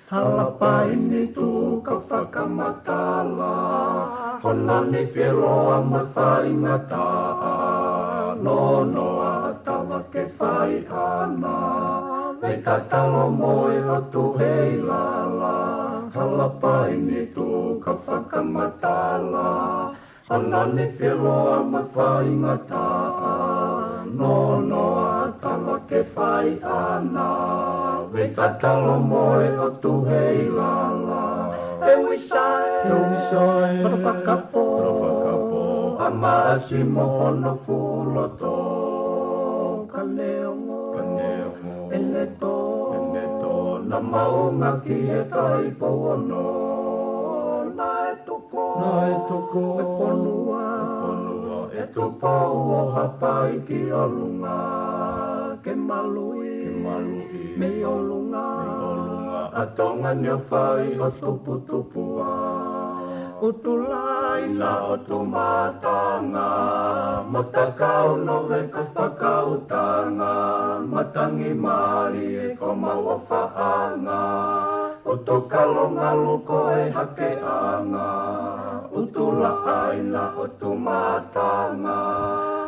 Halapaini tu ka whakamatala, honani whiroa ma whaingata, no noa tawa ke whai ana, me tatalo moe o tu hei lala. Halapaini tu ka whakamatala, honani whiroa ma whaingata, no noa tawa ke whai ana, me tatalo moe o tu hei lala. E wisai, whakapo, a maasi mohono fuloto. Ka neongo, e leto, na maunga ki e tai pono. Na e toko, e whanua, e tupo o hapai ki o lunga. Ke malui, me o lunga, a tonga nio whai o tupua. Utulai na o tu matanga, mo takau no ve ka whakautanga, matangi mari e ko maua whaanga. Utu kalonga luko e hake anga, utula aina o tu matanga,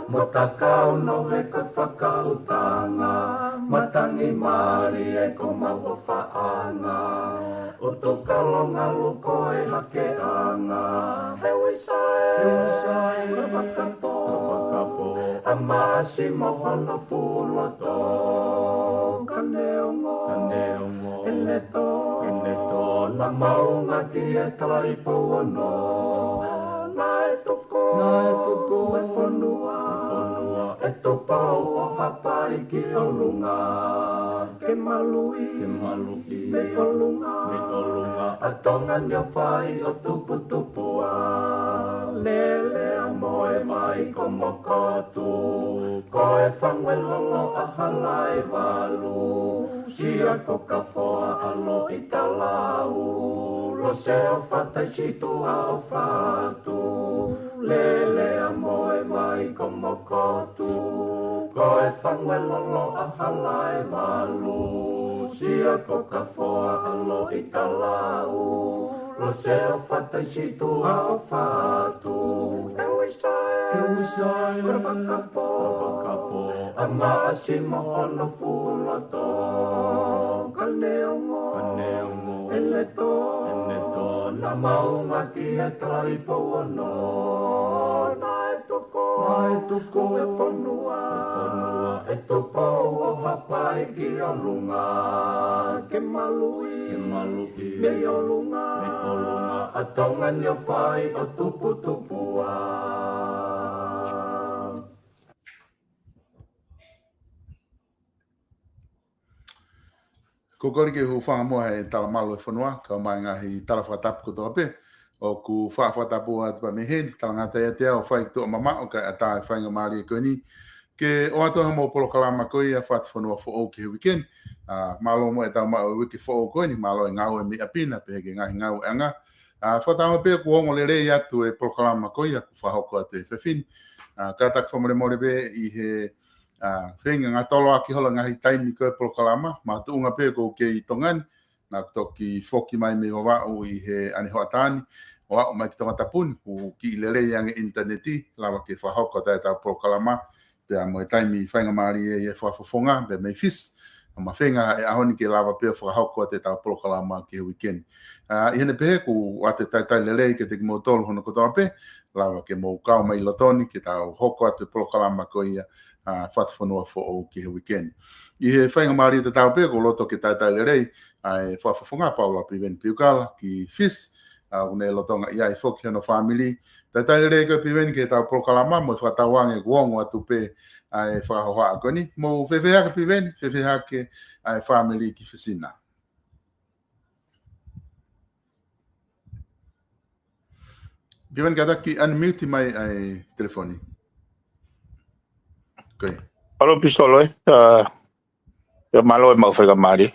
mo takau no ve ka whakautanga, matangi mari e ko maua whaanga. Utu kalonga luko e hake anga, he wisai, whakapo, a maasi mohono fuloto. Ka neongo, e leto, na maunga ki e tai pono. Na e tuko, e whanua, e tupau o hapai ki o lunga. Ke malui, me o lunga, a tonga nio whai o tupua. Lele a moe mai ko mokotu, ko e whangwe lolo a halai walu. Sia ko ka whoa alo i talau, lo se o whatai situ a o whatu. Lele a moe mai ko mokotu, ko e whangwe lolo a halai walu. Sia ko ka whoa alo i talau, lo se o whatai situ a o whatu. E wisai, whakapo, a maasi mohono fuloto. Ka neongo, e leto, na maunga ki e tai pono. Na e tuko, e whanua, e tupau o hapai ki o lunga. Ke malui, me o lunga, a tonga nio whai o tupua. Ko kori ke hu whanga moa e tala malo e whanua, ka mai ngahi tala whatapu ko toa pe, o ku whatapu a tupa mehen, tala ngata e te au whai ki toa mama, o ka ata e whainga maari e koeni, ke o atoa mo polo kalama koi a whata whanua fo o ke weekend, malo mo e tau mao e wiki fo o koeni, malo e ngau e mi apina, pe heke ngahi ngau e anga, Whatanga pe ko ongo le rei atu e proklama ko ia ku whahoko atu e whewhini. Katak whamore more be I he whenga ngā tolo aki hola ngahi taimi ko e proklama. Ma tu unga pe ko ke I tongani. Nā toki whoki mai me wawao I he ane hoatani. Wawao mai ki tonga tapuni. Ku ki le rei ange interneti. Lawa ke whahoko tai tau proklama. Pea mo e taimi whainga maari e whafonga. Be mei fis. Ma whenga e ahoni ke lawa pia whakahoko te tau proklama ke weekend. I hene pehe ku ate tai lelei ke te ki mo tolu hono kotoa pe, lawa ke mo kau mai lotoni ke tau hoko ate proklama ko ia whatwhanua fo o ke weekend. I he whainga maari te tau pe ko loto ke tai lelei ai whafonga paula piwen piukala ki fis, une lotonga ia I whoki hono family. Tai lelei ko piwen ke tau proklama mo whatawange kuongo atu pe ai whakahoa ko ni mo whewehake piweni, whewehake ai family ki whisina. Piweni kata ki unmute mai ai telefoni. Koi. Alo pistolo ya malo mau whaka mari.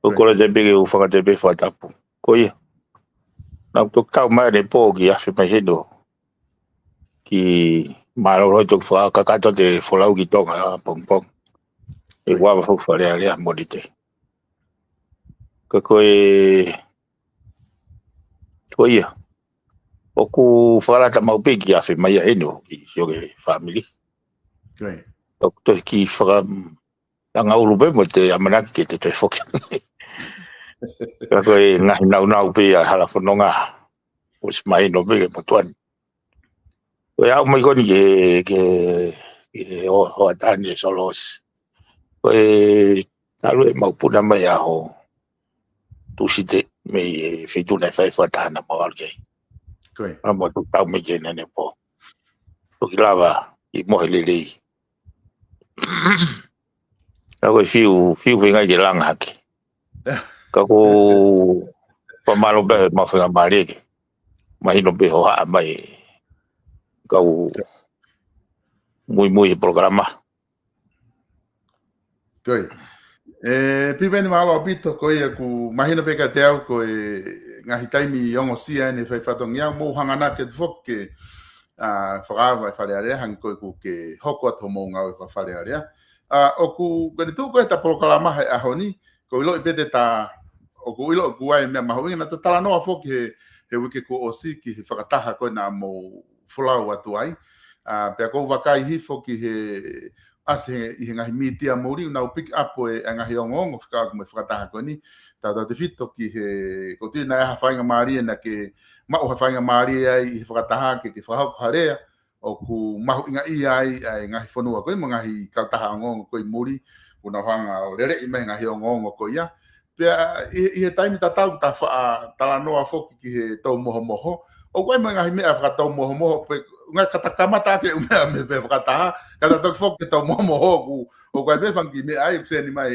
Ukora te bigi u whaka te be whatapu. Koi. Nau tuk tau mai ne pō ki awhi mai heno. Ki malo roi tuk whaka kakato te wholau ki tonga pong. E wawa whauwha rea morite. Ka koe ia. Oku wharata mau piki awhi mai heno ki hioge family. Koi. To ki whaka anga urupe mo te amanaki ke te whoki. Ka koe ngahi nau pe a hala whanonga. Os mai no pe mo tuan. Koe au mai koni ke o atani e solos. Koe alu e maupuna mai aho. Tusite me whituna e whai whatahana mo alkei. Koi. Amo tu tau me jene ne po. Toki lava I mohe lelei. Ka koe fiu whengai ke langa haki. Ka ko pamalo be ma whenga mareke. Mahino be hoa mai. Ka mui programa. Koi. Piweni malo apito ko ia ku mahino pe ka te au ko ngahi taimi ongo sia ne whai whatongia mo hangana ke whoke whakawa e whalearea hang koe ku ke hoko ato mo ngau e whalearea. O ku gani tū koe ta proklama he ahoni, ko ilo I pete ta o ku ilo ku ai mea mahu inga ta tala noa whoke he wike ko osi ki he whakataha koe na mo whulau atu ai. Pea kou wakai hifo ki he ase I he ngahi mitia mouri unau pick up e ngahi ongongo whakau me whakataha koe ni. Tata te whito ki he koti na ha whainga maari na ke mau ha whainga maari ai I he whakataha ke whahau harea o ku mahu inga I ai ngahi whanua koe mo ngahi kautaha ongongo koe mouri una hanga o lere I mehe ngahi ongongo koe ia. Pea I he taimi tatau ta wha talanoa whoki ki he tau moho moho. O koe mo ngahi mea whakatau moho moho ngai katakamata ke umea me be whakataha. Kata toki whoki tau moho moho ku o koe me whangi me ai kuseni mai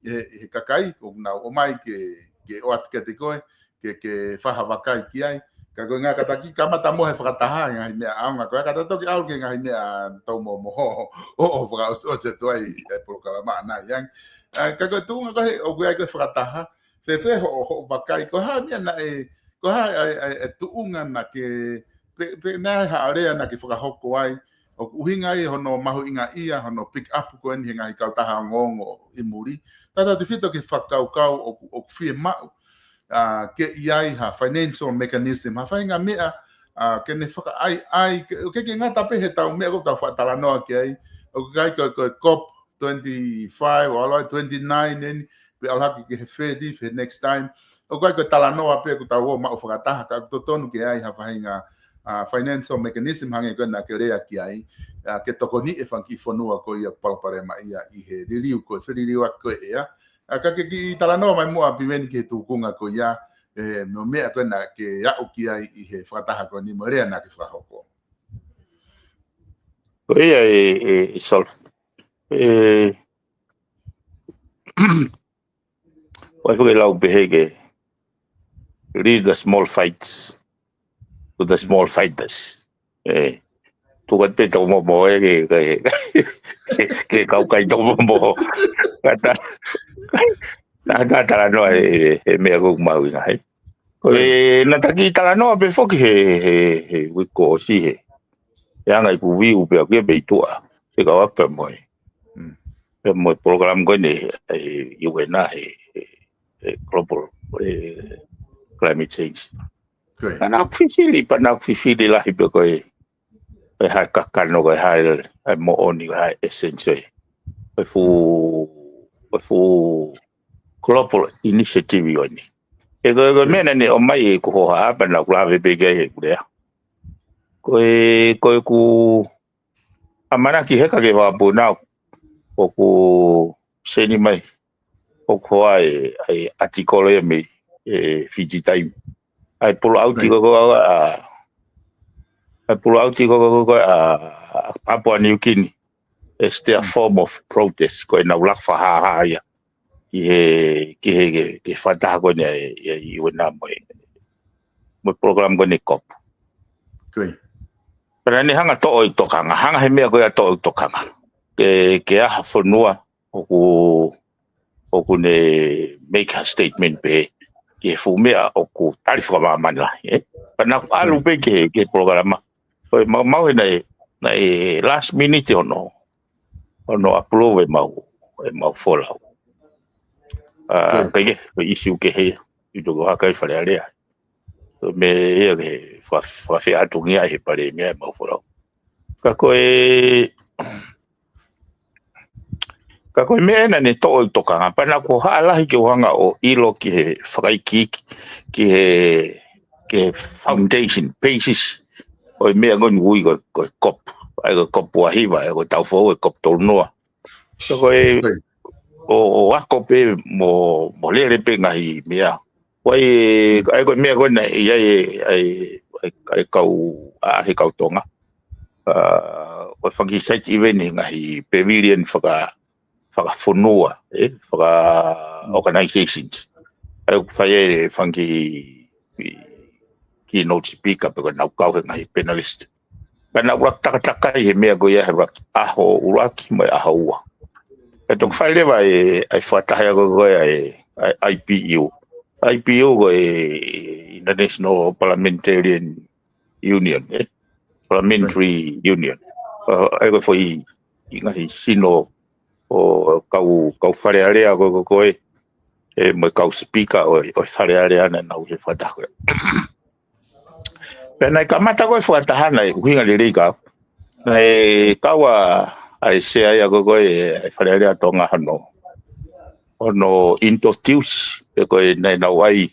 he kakai ko na o mai ke o atka te koe ke whaha wakai ki ai ka koe ngā kataki kamata mo he whakataha ngai mea aunga koe kata toki au ke ngai mea tau mo moho o whaka o se tuai e proklama na yang ka koe tūnga koe o koe ai koe whakataha whewhe ho wakai ko ha mea na ko ha e tuunga na ke pe na ha area na ke whakahoko ai o uhinga I hono mahu inga ia hono pick up ko ni ngai kautaha ngongo I muri. Tata te whito ke whakaukau o whie mau ke iai ha financial mechanism. Ha whainga mea ke ne whaka ai ke ngata pe he tau mea ko tau whatala noa ke ai. O kai ko COP25 o aloi 29 eni pe alhaki ke he whedi for next time. O kai ko tala noa pe ko tau o mau whakataha ka totonu ke ai ha whainga financial mechanism hange ko na ke rea ki ai ke toko ni e whanki whanua ko ia palparema ia I he ririu ko whiririu ko ea ka ke ki talanoa mai mua piweni ke tūkunga ko ia no mea ko na ke au ki ai I he whakataha ko ni mo rea na ke whakahoko Ko ia e solve. Wai whake lau pehe ke leave the small fights to the small fighters. Tu kan pe tau mo ke kau kai tau mo kata tala no e mea ko mau inga hai E na taki tala no be foki he wiko si he. Ya ngai ku viu pe ke be tua. Se ka wa pe moi. Pe moi program ko ne e na he global climate change. Ana fifili pa na fifili la hipe ko e ha ka kano ko ha mo oni ha essential. Pe fu global initiative yoni. E go mena ne o mai ko ho ha pa na kula be be ge kule. Ko ku amana ki he ka ge wa bona o ku seni mai o ko ai article e me Fiji Time ai pulo auti ko Papua New Guinea is their form of protest ko na ulak fa ha ya ke fata ko ne i wena mo program ko ni COP pero ni hanga to o to kanga hanga he me ko ya to kanga ke a fonua o ku ne make a statement be ke fu me o ku tarifa ma manla pana alu be ke programa o mau na last minute ono approve mau follow pege issue ke he do ha kai fa le me ye fa fe atungia he pare me mau follow ka ko me na ne to kanga pana ko hala ki wanga o ilo ki fraiki ki foundation basis o me ngon ui ko COP ai ko COP wa hiva ko tau fo COP to no so o ako pe mo le pe ngai mea wai ai ko me ko na ai kau he kau tonga o fangi site even ngai pavilion faka fonua faka organizations ai fai fangi keynote speaker pe na kau ngai panelist kana wa taka he me go ya aho uraki mai aho então fai leva ai fata ya go IPU go International Parliamentarian Union Parliamentary Union ai go foi ngai sino o kau fare area go mo kau speaker o fare area na o he fata go pena kamata go fata hana winga le ka kawa ai se ai go fare area tonga ono introduce ko na wai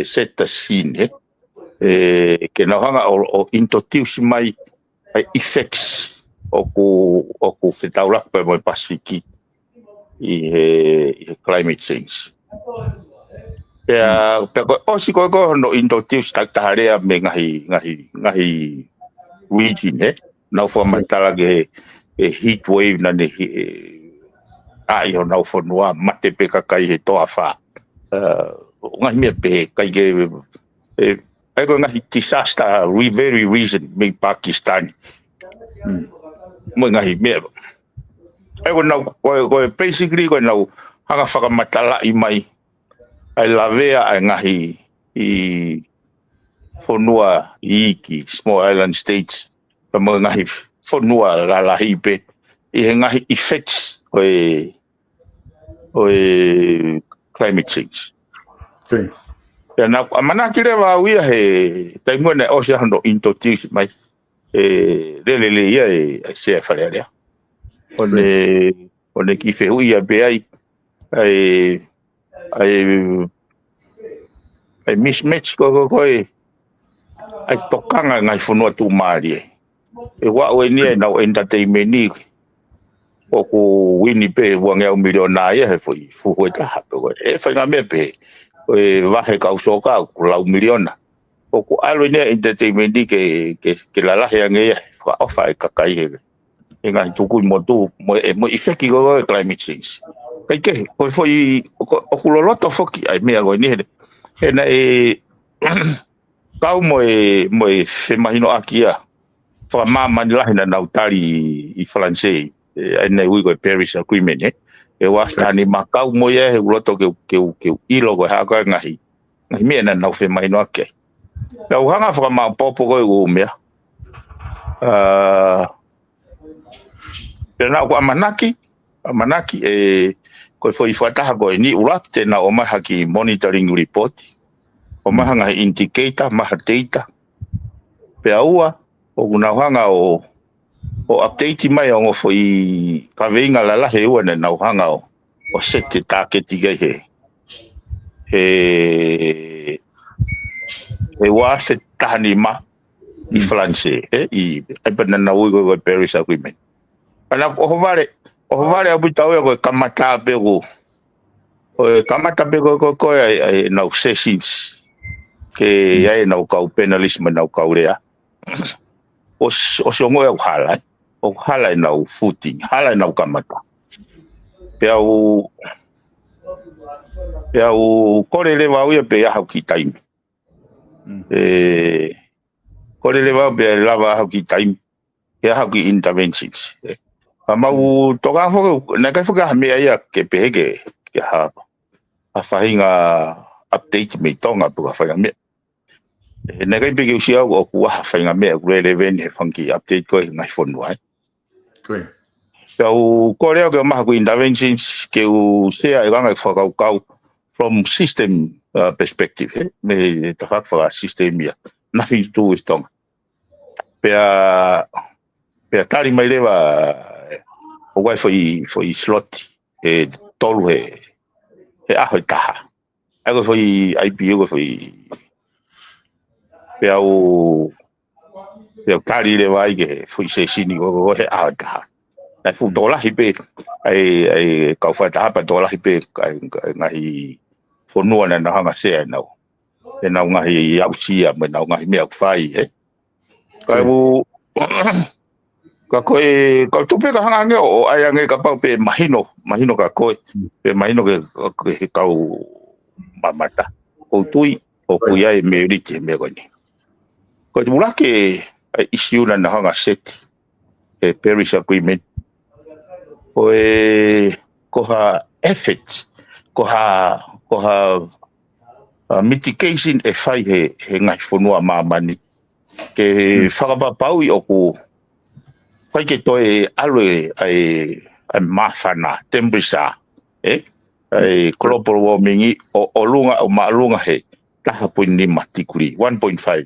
set the scene ke na hanga o introduce mai effects o ku fitaula pe mo pasiki i climate change ya pero o si ko no introduce ta area me ngahi region na forma tala ke heat wave na ne ai o na fonua mate pe ka kai he to afa ngahi me pe kai ke ai ko ngahi disaster very reason me Pakistan mo ngahi me ai ko na ko basically ko na hanga whakamatala i mai ai lavea ai ngahi i fonua i ki small island states pa mo ngahi fonua la hipe i ngahi effects o climate change ya na mana kire wa wi he tai mo na o sia no introduce mai le ya se fa le one ki fe ui a be ai mismatch ko ai tokanga ngai fonua tu mari wa o ni na entertainment ni o ku wini pe wanga o miliona ia he foi fu ta ko fa nga me pe va he ka usoka ku la miliona o ku alo ni entertainment ni ke la ya nge fa o fa ka kai he nga tuku mo ifeki go climate change kai ke ko foi o ku loloto foki ai me go ni he na kau mo se imagino akia fa mama ni la na utali i francês ai ui go Paris Agreement e wa sta ni makau mo ye loto ke ilo go ha ga ngahi ngai mea na nau fe mai no ake na uhanga fra ma popo ko u mea pena ko amanaki ko foi fata ko ni urate na o maha ki monitoring report o maha nga indicator maha data pe aua o una hanga o update mai o foi ka venga la he o na hanga o set target he wa se tani ma i France i pena na ui ko Paris Agreement ana o vale abu tau ko kamata pego ko ai na sessions ke ai na ka penalism na ka urea o songo e hala na footing hala na kamata Piau kore le wau ia pe hau ki time. Kore le wau pe lava hau ki time. Ia hau ki interventions. Mau toka fo na ka fuka me ia ke pe ke ha fahinga update me tonga pu fa me. Na ka pe ke usia o ku fahinga me relevant he funky update ko ngai phone wai. Koi. Piau kore ke ma ku interventions ke u sea e ganga kau from system perspective, me te whakawha system ia. Nothing to do with tonga. Pea tari mai rewa o wai foi slot e tolu he aho i taha. Ego foi IPO ko foi pea tari rewa ai ke foi se sini ko he aho i taha. Ai fu dola hipe ai kau whataha pa dola hipe ngai fonua na hanga sea nau. E nau ngahi ausia me nau ngahi mea kwhai Kai u ka koe tupe ka hanga nge o ai ange ka pau pe mahino ka koe pe mahino ke kau mamata. O tui o kuia e meuriti me koni. Ko te mula ke issue na hanga set e Paris Agreement koha efforts koha mitigation e fai he ngai whanua mamani ke whakapapau i oku kai ke toi alwe ai mawhana temperature ai global warming o lunga o maalunga he taha poini tikuri 1.5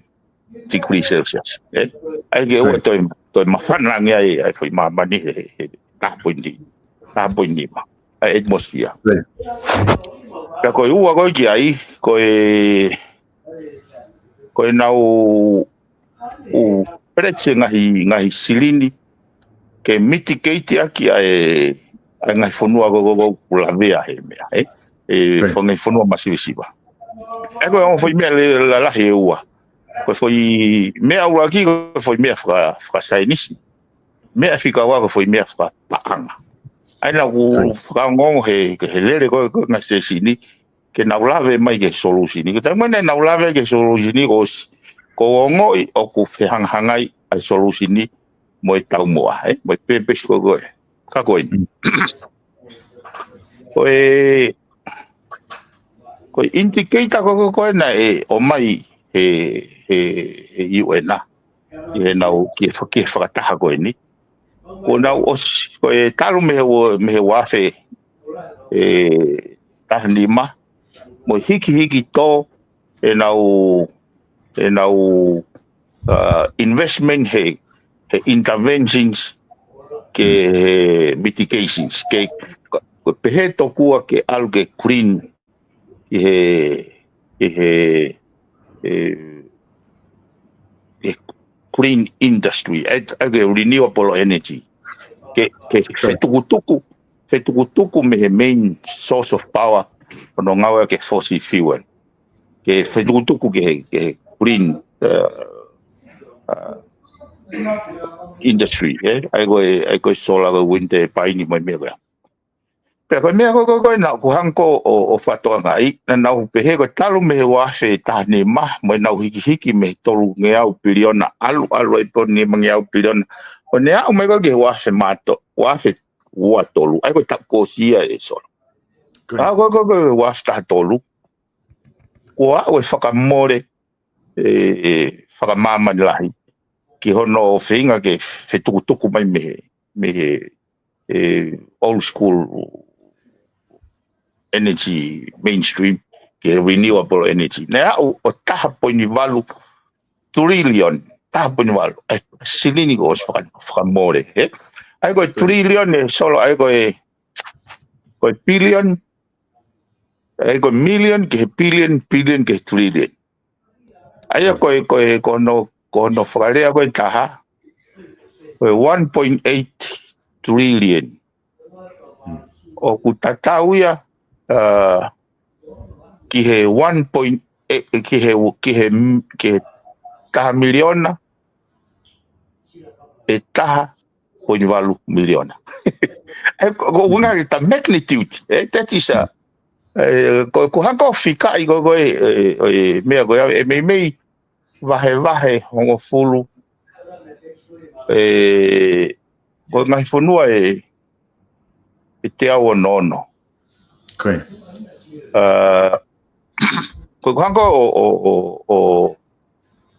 degree Celsius ai ke ua toi mawhana ngai ai whai mamani he taha poini ma atmosphere ka koe ua koe ki ai koe nau pretse ngahi silini ke mitigate aki ai ngai whanua ko kulavea he mea ngai whanua masiwisiwa koe o whai mea la lahi ua koe whai mea ua ki koe whai mea whakasainisi mea whika wa koe whai mea whakapaanga ai na ku whakangongo he lere koe ngai stesini ke naulave mai ke solusini ke tamane naulave ke solusini ko ngoi o ku whehangangai ai solusini mo e tau moa mo e pepes koe ka koe koe indicator koe na o mai he iuena he nau ki whakataha koe ni ko nau osi koe talu me he wafe tahanima mo hiki to e nau investment he interventions ke mitigations ke pehe tokua ke alge green green industry age renewable energy ke fetukutuku me he main source of power no ngawa ke fossil fuel ke fetukutuku ke green industry ai go solar wind paini mai mea pe mea ko na ku hanko o fato ngai na nau pehe ko talu me wafe tane ma mo nau hiki me tolu ngeau biliona alu e poni ngeau biliona o ne au me ko ke wafe mato wafe wa tolu ai ko takosia e so ko wafe ta tolu Kua o whakamore whakamama ni lahi. Ki hono whinga ke whetukutuku mai me old school energy mainstream ke renewable energy. Nea o taha poini walu trillion, taha poini walu. Silini ko os whakamore. Ai koe trillion e solo ai koe billion, ai koe million ke billion, billion ke trillion. Ai koe kono whakarea koe taha koe 1.8 trillion. O ku tatauia ki he 1.8 ki he taha miliona e taha poini walu miliona. Ko unga ta magnitude. That is ko hanga fika i go mea go e mei vahe hongo fulu ko ngai fonua e te awa nono. Okay. Ko hanga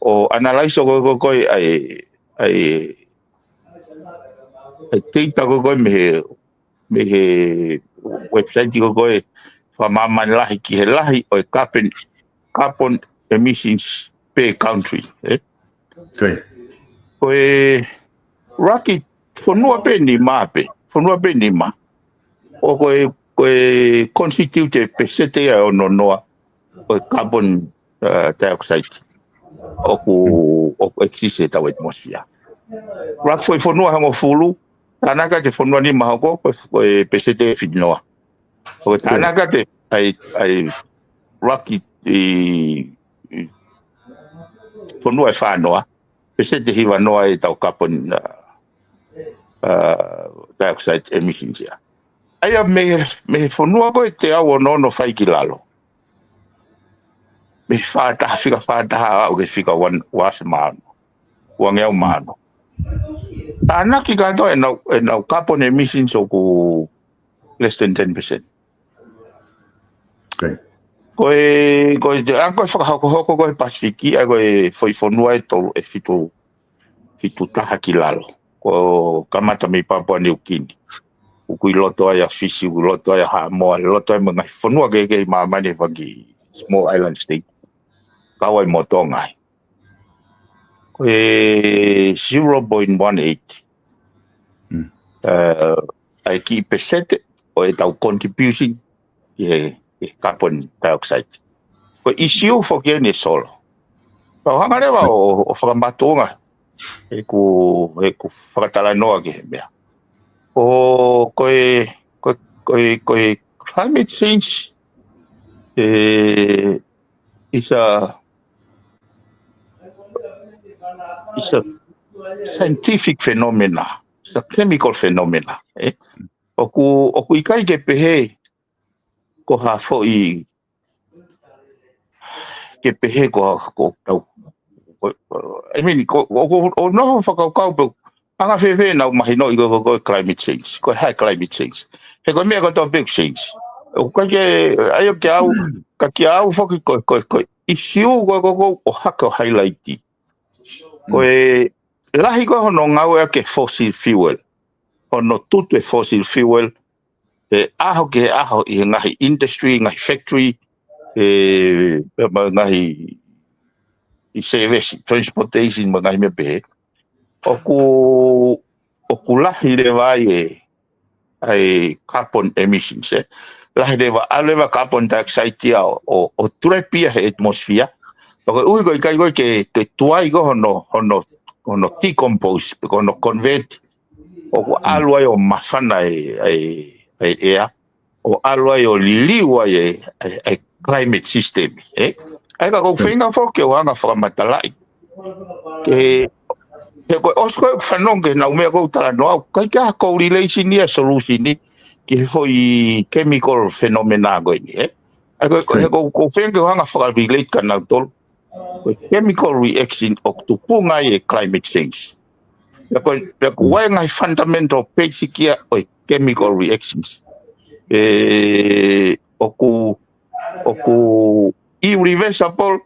o analyze go ai teita go me he website go whamama lahi ki he lahi o carbon emissions per country. Okay. Koe raki whanua pe ni ma. O koe constitute pesete o nonoa o carbon dioxide. O ku existe tau atmosphere. Raki foi whanua hango fulu. Tanaka te whanua ni maha koe pesete whinoa. O tanaka te ai raki whanua e whanoa. Pesete hiwa noa e tau carbon dioxide emissions ia. Aia me whanua koe te awa nono whai ki lalo. Me whātaha au ke whika wase maano. Wangeau maano. Tānaki kato e nau carbon emissions o ku less than 10%. Okay. Koe te anko e whakahoko koe Pasifiki a koe whai whanua e tolu e fitu taha ki lalo. Ko kamata me Papua New Guinea. Ukui loto ai a Fiji, ukui loto ai a Samoa, loto ai mga whanua ke mamane waki small island state. Kawai mo tongai. Koe 0.18. Ai ki pesete o e tau contribution ki carbon dioxide. Koe isiu whoki ne solo. Pau hanga rewa o whakamatonga e ku whakatala noa ki he mea. O koe climate change is a scientific phenomena. It's a chemical phenomena. O ku ikai ke pehe ko ha fo i ke pehe ko tau. I mean, ko no whakakau pe anga whewhe nau mahi no i ko climate change, ko high climate change. He ko mea ko tau big change. O kai ke aio ke au, ka ki au whaki ko isiu ko o haka highlighti. Ko lahi ko hono ngau ea ke fossil fuel. Hono tutu e fossil fuel. Aho ke aho i ngahi industry, ngahi factory, ngahi i service, transportation, ngahi me pehe. O ku lahi le vai ai carbon emissions. Lahi le va aleva carbon dioxide o trepia he atmosphere. Ko ui ko ikai ko ke tuai ko hono decompose, hono convert o ku alua o mafana ai ea o alua o liliwa ai climate system. Ai ka ko whinga whoke o anga whakamatalai. Ke ko osko whanonge na umea ko tala noa, kai ka correlation ni a solution ni ki foi chemical phenomena go ni. Ai ko whinga o anga whakarelate ka na tol. Chemical reaction o tupunga e climate change. Ko wai ngai fundamental basic ia o chemical reactions. irreversible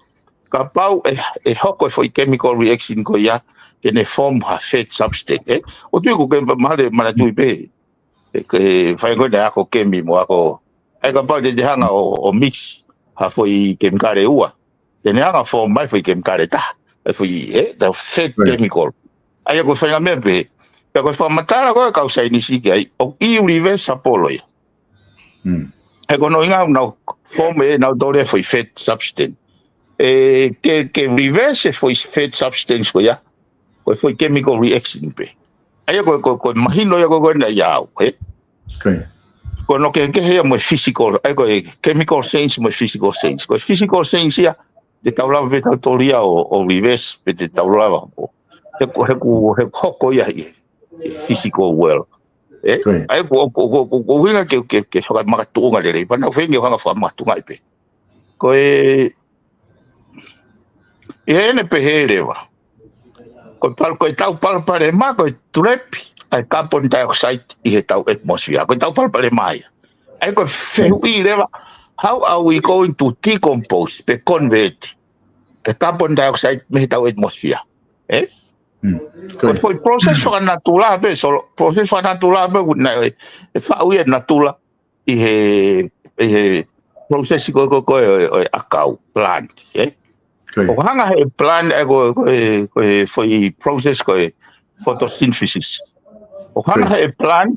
ka pau e hoko foi chemical reaction ko ia ke ne form ha fat substance o tu ko ke male mana tu be ke fai ko da ko kemi mo ako ai ka pau de hanga o mix ha foi kemikale ua te ne hanga form mai foi kemikale ta foi the fat chemical ai ko fai me be ko fa matara ko ka usai ni si ai o irreversible e ko no inga no form e no dole foi fat substance que reverse foi fat substance ko ya ko foi chemical reaction pe ai ko imagino ya ko na ya ko no que he mo physical ai ko chemical change mo physical change ko physical change ya de taula vetatoria o reverse pe de taula he ko ya physical world ai ko winga que fa makatunga le pa na venga hanga fa makatunga pe ko ene pehereva ko tau palpare ma ko trap ai carbon dioxide I tau atmosphere ko tau palpare mai ai ko feuireva how are we going to decompose pe convert the carbon dioxide me tau atmosphere ko foi process for natural be so process for natural be na fa uia natural I process ko akau plant o hanga he plan ko foi process ko photosynthesis o hanga he plan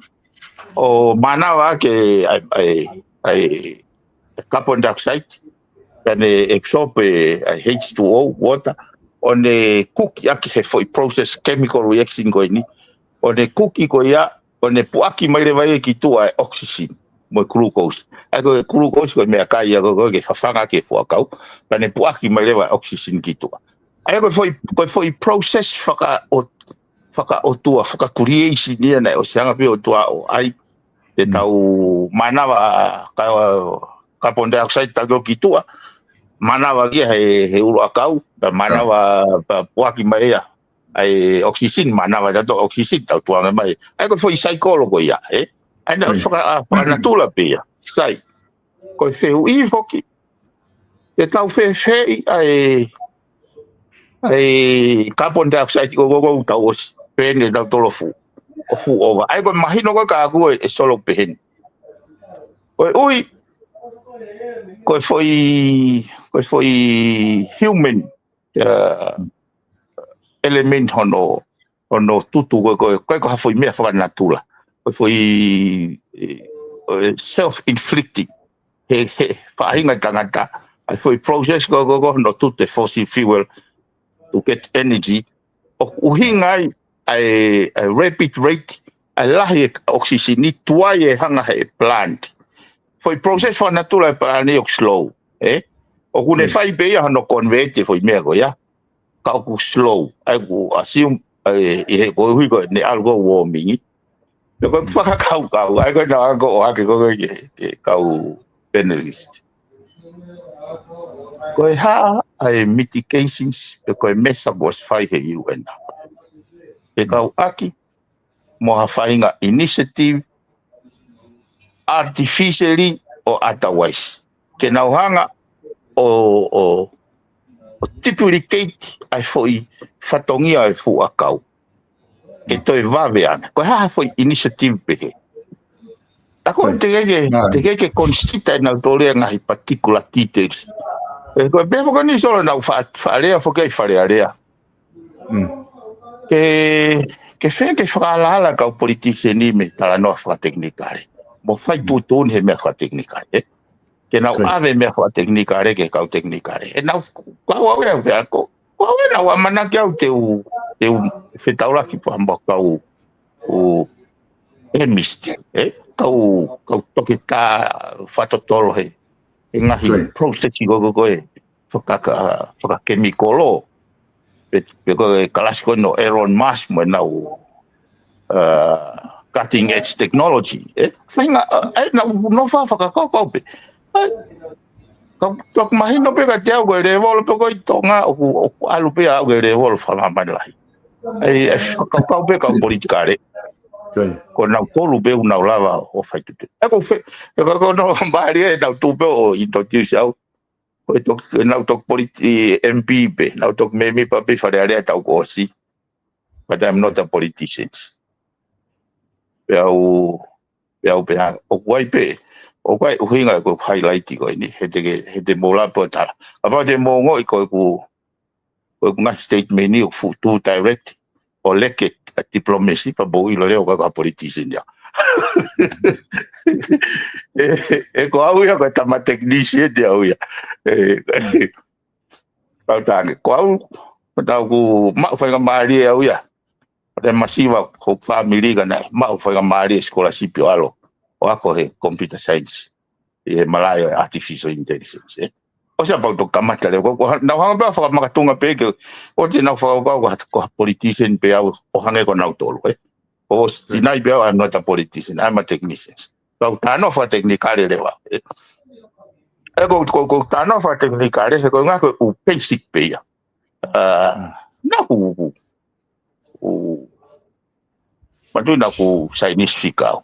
o manawa ke ai carbon dioxide can absorb H2O water on the cook yaki he foi process chemical reaction ko ni on the cookie ko ya on the puaki mai vai ki tu oxygen mo glucose ai ko glucose ko me kai ya ko ke fafanga ke fo kau pa ne puaki mai leva oxygen ki tu ai ko foi process faka o tua faka creation ni na o sanga pe o tua o ai te tau manava ka carbon dioxide ta ki tu manava ki he uru akau pa manava puaki mai ya ai oxygen manava da oxygen tau tua mai ai ko foi psychologo ya ana fa natula pia sai ko feu I foki e tau fe ai carbon dioxide ko tau pene da tolofu o fu over ai ko imagino ko ka ku e solo pen oi ko foi human element hono tutu ko foi me fa natula foi self-inflicting fa hinga tangata foi process go no tutte fossil fuel to get energy o hinga ai rapid rate a lahi oxygen tuaie hanga he plant foi process for natural pa ne slow o kune fai be ya no convert foi mego ya ka ku slow ai ku assume e ko hui ko ne algo warming ko kau ai ko na go ake ko ke kau penalist ko ha ai mitigations ko mesa was five UN e kau aki mo ha fainga initiative artificially or otherwise ke na hanga o duplicate ai foi fatongia ai fu akau que toi vaveana ko ha foi initiative pe ta ko te que consiste na autoria na particular details ko be fo ni solo na fa area fo que fa area que fe que fa la ka politique ni me ta no fa technicale mo fai tutto he me fa technicale que na ave me fa technicale que ka technicale e na kwa wa ko na wa mana que o teu fetaula ki po ambaka o chemist kau toki ta fatotolo he ngahi process go faka chemical pe klasiko no Elon Musk mo na cutting edge technology fainga na no fa faka ko pe tok mahino pe ka tau go level pe ko tonga o alu pe a go level fa ma lai ai kau pe ka politikare ko na tolu pe una lava o fai tu ko no bari e na tu pe o introduce au Koe tok nau tok politi MP pe, nau tok memi pa pe whare area tau kosi. But I'm not a politician. Pe au o kuai pe, o kuai uhinga ko highlight ko ini, he te mola po tala. Apa te mongo i ko ngai statement ni fu tu direct, o leke a diplomacy pa bo i lo leo ka politician ya. Ko au ya ko tama technician dia au ya. Kau tangi ko au ku ma fa ka mali au ya. Pada masiva ko family kana ma fa ka mali sekolah sipio alo. O ako he computer science. E malaya artificial intelligence. O sa pag to kamata le ko na hanga ba fa makatunga pe ke o ti na fa ko politician pe au o hanga ko na tolo o sinai be I'm not a politician, I'm a technician. Kau tano fa technicale lewa. Ko tano fa technicale se ko nga ko u basic pe ya. Na u matu na ku Chinese fikao.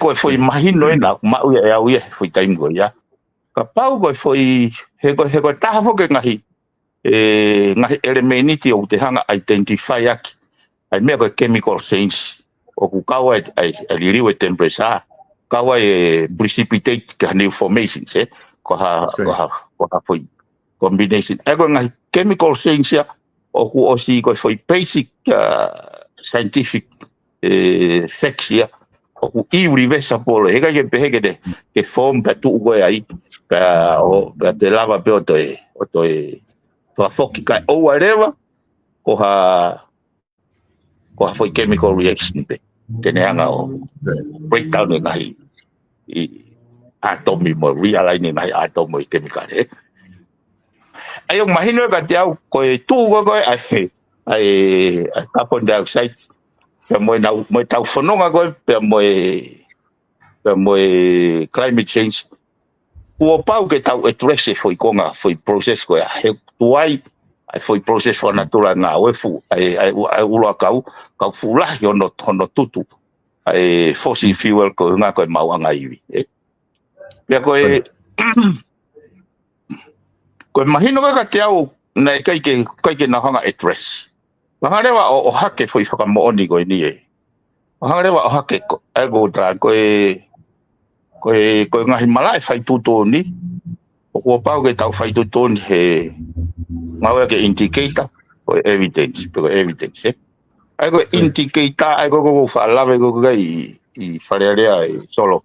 Ko foi imagino na ma u ya foi time go ya. Ka pau ko foi he ko ta fo ke ngahi elemeniti o te hanga identify aki. Ai mea ko chemical change o ku kawa ai liriu temperature kawa precipitate ka new formations ko ha foi combination ko ngai chemical change o ku o si ko foi basic scientific facts ya o ku irreversible he ka ke ke form pa tu go ai pa o te lava pe o to foki ka o whatever ko foi chemical reaction pe kene anga o breakdown ngai atomi mo realign ngai atomi chemical ayo imagino ka tiau ko tu go ai carbon dioxide pe mo tau fononga go pe mo climate change o pau que tau address foi konga foi process ko he tuai foi process for natural na wefu ai ulo kau fula yo no tutu ai fossil fuel ko nga ko mau anga iwi ya ko imagino ka tiau na kai ke na hanga address Wahalewa o hake foi whakamooni ko ni Wahalewa o hake ko ego tra ko ngahi malai whai tutoni o pau ke tau whai tutoni he ngawe ke indicator for evidence ego indicator ego ko whalawe ko kai I wharearea solo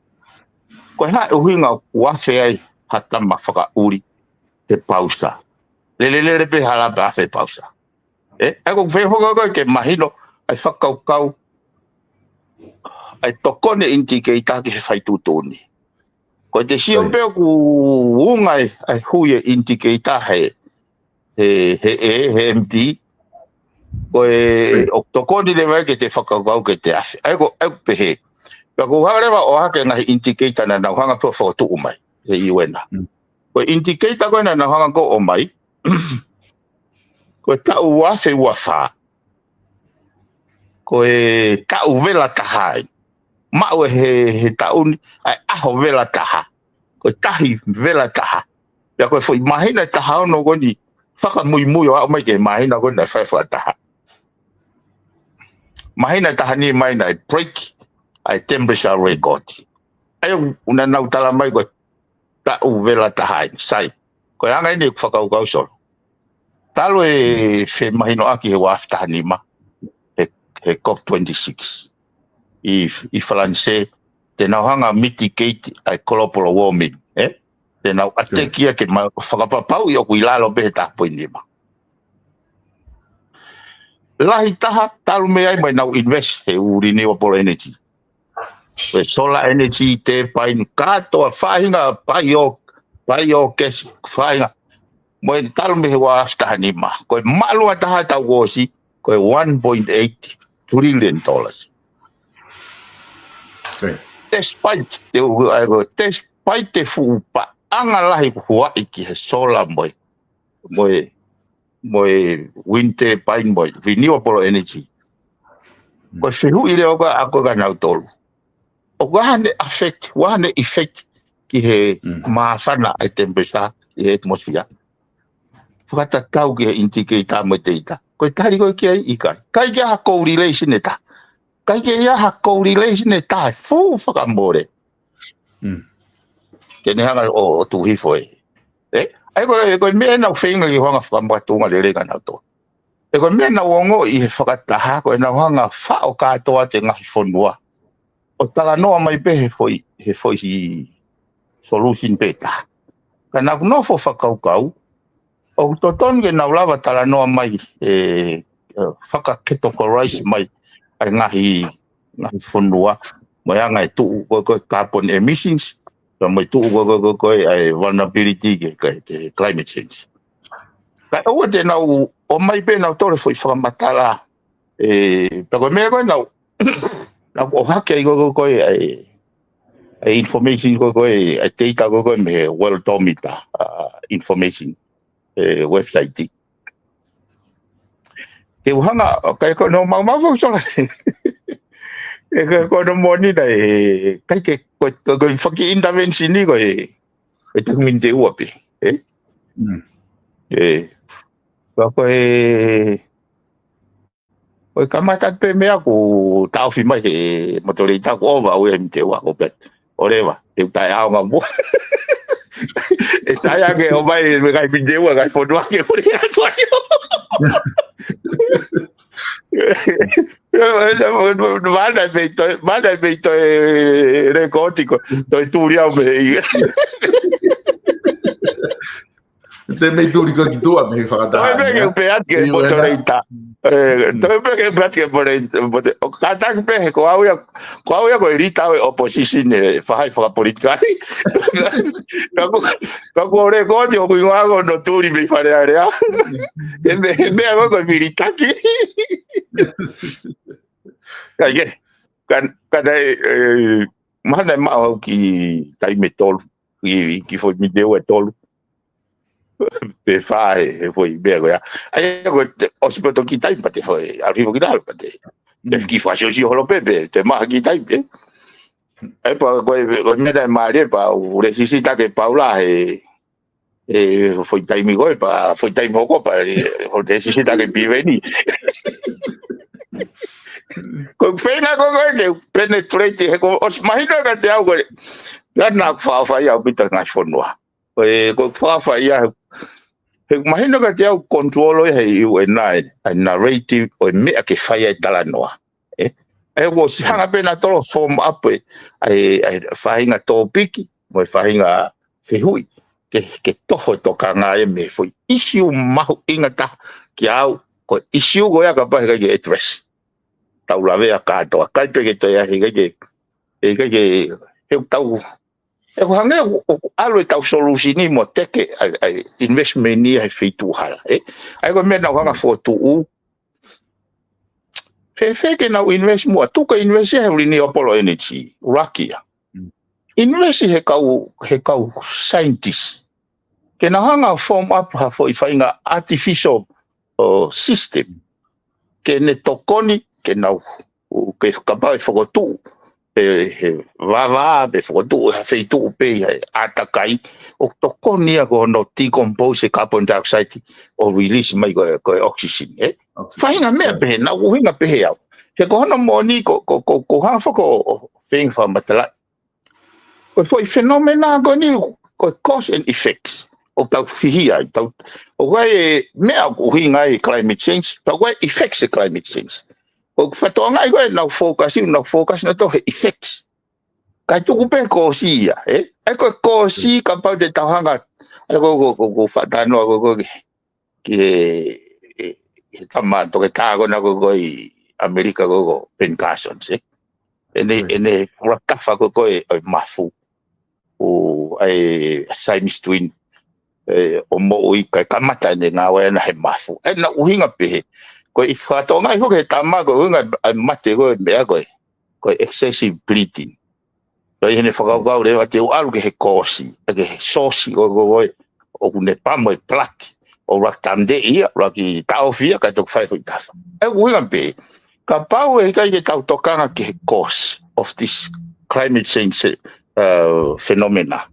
ko ha uhinga wafe ai hata mawhaka uri te pausa lelele pe hala ba fe pausa ego whehoga ko ke mahino ai whakaukau ai tokone indicator ke whai tutoni ko te sio peo ku ungai ai huye indicator he MD ko o tokoni le vai ke te whakaukau ke te afe ego pehe ko harewa o hake ngahi indicator na hanga po fo tu umai he iwena ko indicator ko na hanga ko o mai ko ta uase wafa ko ta uvela tahai ma o he ta un ai aho vela taha ko tahi vela taha ya ko foi mahina taha no ko ni faka muy o mai ke mahina ko na fa taha mahina taha ni mai na break ai temperature record ai una nautala mai ko ta uvela taha sai ko anga ni faka u so talo fe mahino aki he wafta ni ma he COP26 i France te na hanga mitigate ai global warming te na atekia ke ma whakapapau I o kuilalo be ta poinima lahi taha talo me ai mai na invest he renewable energy solar energy te pain kato a whahinga paio kes whahinga mo talo me he wafta ni ma ko malu taha ta wosi ko $1.8 trillion despite the fupa anga lahi hua iki he solar moi wind turbine moi renewable energy ko fihu ile oga ako ga na tolu o wahane effect ki he maafana ai temperature e atmosphere. Whakatatau ki he inti ta mo te ita. Koe tari koe ki ai I kai. Kai ki aha correlation e ta. Kai ki aha correlation e ta. Fu whakamore. Kene hanga o tuhifo e. Ai koe mea nau whenga ki hanga whamatunga le rega nau tō. E koe mea nau ongo I he whakataha koe nau hanga whao katoa te ngahi whonua. O tala noa mai pe he foi hi solution pe ta. Ka nau nofo whakaukau. O toton ke nau lava tala noa mai whakaketokoraisi mai ai ngahi whonua. Mai anga e tuu koe carbon emissions. Ka mai tuu koe ai vulnerability ke climate change. Ka ua te nau o mai pe nau tore foi whakamatala. Pako mea koe nau o hake ai koe ai information koe ai data koe me World Odometer information website. Ke uhanga kai ko no mau sola. E ko no moni dai kai ke ko faki intervention ni ko e te min te uape. Ko kamata pe mea ko tau fi mai e motorita ko ova o e te wa ko pet. Oreva, e tai au nga mo. E saya ke o mai me kai pindewa kai fonua ke ore atua yo. Manda beito recótico, toi turia me. Te mei turi ko ki tua me whakataha. Toi me ke peat ke motorita. Toi me ke peat ke motorita. O katang pe ko au ya ko irita opposition whahai whakapolitika. Ka ko re ko te o kuinga no turi me whare area. E me ago ko miritaki. Kaige. Kan mana mau ki tai me tolu. Ki foi me deu e tolu. Pe fai foi bego ya ai ko ospito ki tai pate foi arrivo ki dal pate de ki fa joji holo pepe te ma ki tai ai pa ko me da mare pa o resisita ke paula foi tai mi go pa foi tai moko pa o resisita ke biveni ko pena ko ke penetrate ko os mahina ka te au ko na fa ya bita ngai fonua ko fa ya imagino que te au controlo e o nai a narrative o me que falla tala noa e was hanga pena tolo form up ai fainga topic mo fainga fehui que toho tokanga e me foi issue mahu ingata que au ko issue go ya capaz que address tau la vea ka to ka te que to ya que eu tau e hanga alo tau solution mo teke investment ni ai fitu hala ai ko me na hanga foto u fe ke na invest mo tu ka invest he ni Apollo Energy rakia invest he kau scientist ke na hanga form up ha for fainga artificial system ke ne tokoni ke na ke kapau foto va be foto ha feito pe atakai o tokoni go no decompose carbon dioxide o release mai go oxygen fainga me pe na uhinga pe ya ke ko no moni ko ha foko thing for matala ko foi phenomena go ni ko cause and effects o tau fihia tau o vai me uhinga climate change tau vai effects climate change o fatonga ai na focus na to effects ka tu pe ko si ai ko si ka pa de tahanga ai ko fatano ko ke tama to ke ta go na go America go pencations ene rakafa ko mafu o ai Siamese twin o mo i ka kamata ne nga wa na he mafu na uhinga pe ko i fatonga i ke tama go nga mate go me go excessive bleeding ko ene faka go le ate o algo ke kosi ke sosi go o ne pamo e plat o raktamde ia raki taofia ka tok fai tafa uhinga pe ka pau e ka tau tokanga ke cause of this climate change phenomena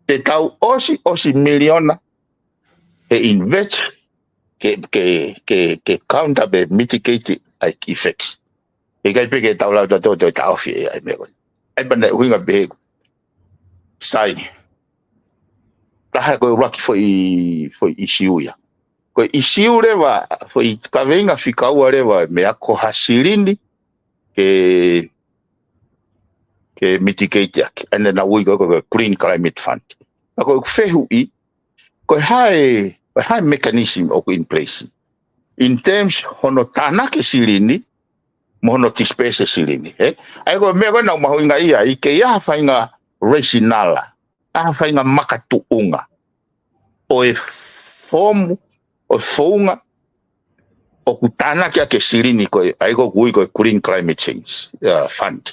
te tau osi miliona e invest ke counter be mitigate ai effects. E kai pe ke tau lau tato te tau fi ai me koi. Ai banda huinga be sai. Taha koe waki foi isiu ia. Koe isiu rewa, foi kawenga whikaua rewa me ako hasirini ke mitigate aki. Ane na ui koe Green Climate Fund. Koe whehu i, koe hae mechanism oku in place. In terms hono tanake sirini, mo hono tispese sirini. Ai koe mea koe nau mahuinga ia, i ke ia whainga resinala. Whainga makatuunga. O e fomu, o founga, o kutana kia ke sirini koe, aiko kui koe Green Climate Change Fund.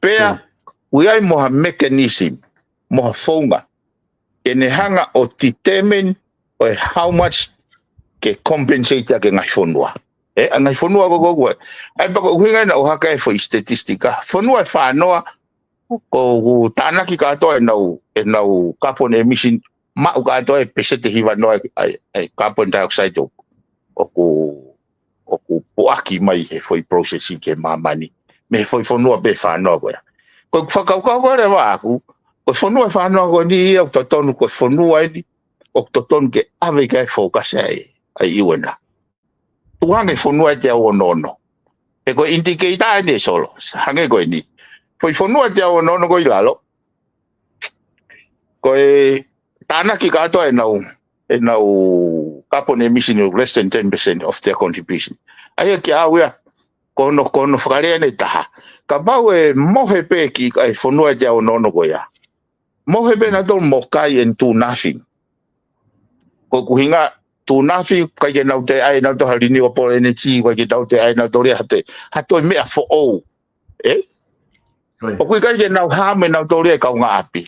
Pea, uiai moha mechanism, moha founga, e ne hanga o determine o how much ke compensate ke ngai fonua. Ngai fonua koe. Ai bako uhinga na o haka e foi statistika. Fonua e whanoa, ko tanaki katoa e nau carbon emission mau katoa e pesete hiwa noa e carbon dioxide o ku poaki mai he foi processing ke mamani me foi fonua be whanoa koe ko whakaukau koe rewa aku ko fonua e whanoa koe ni o totonu ko fonua ni o totonu ke ave kai focus ai iwana tuhange fonua te o nono e ko indicator ni solo hange koe ni foi fonua te o nono koe lalo koe tanaki katoa e nau carbon emission less than 10% of their contribution. Ai ki awea kono whakarea nei taha. Ka pau e mohe pe ki ai fonua te o nono koea. Mohe pe na tol mokai and do nothing. Ko kuhinga do nothing kai ke nau te ai nau to renewable energy kai ke nau te ai nau to rea hato mea for all. O kui kai ke nau hame nau to rea kaunga api.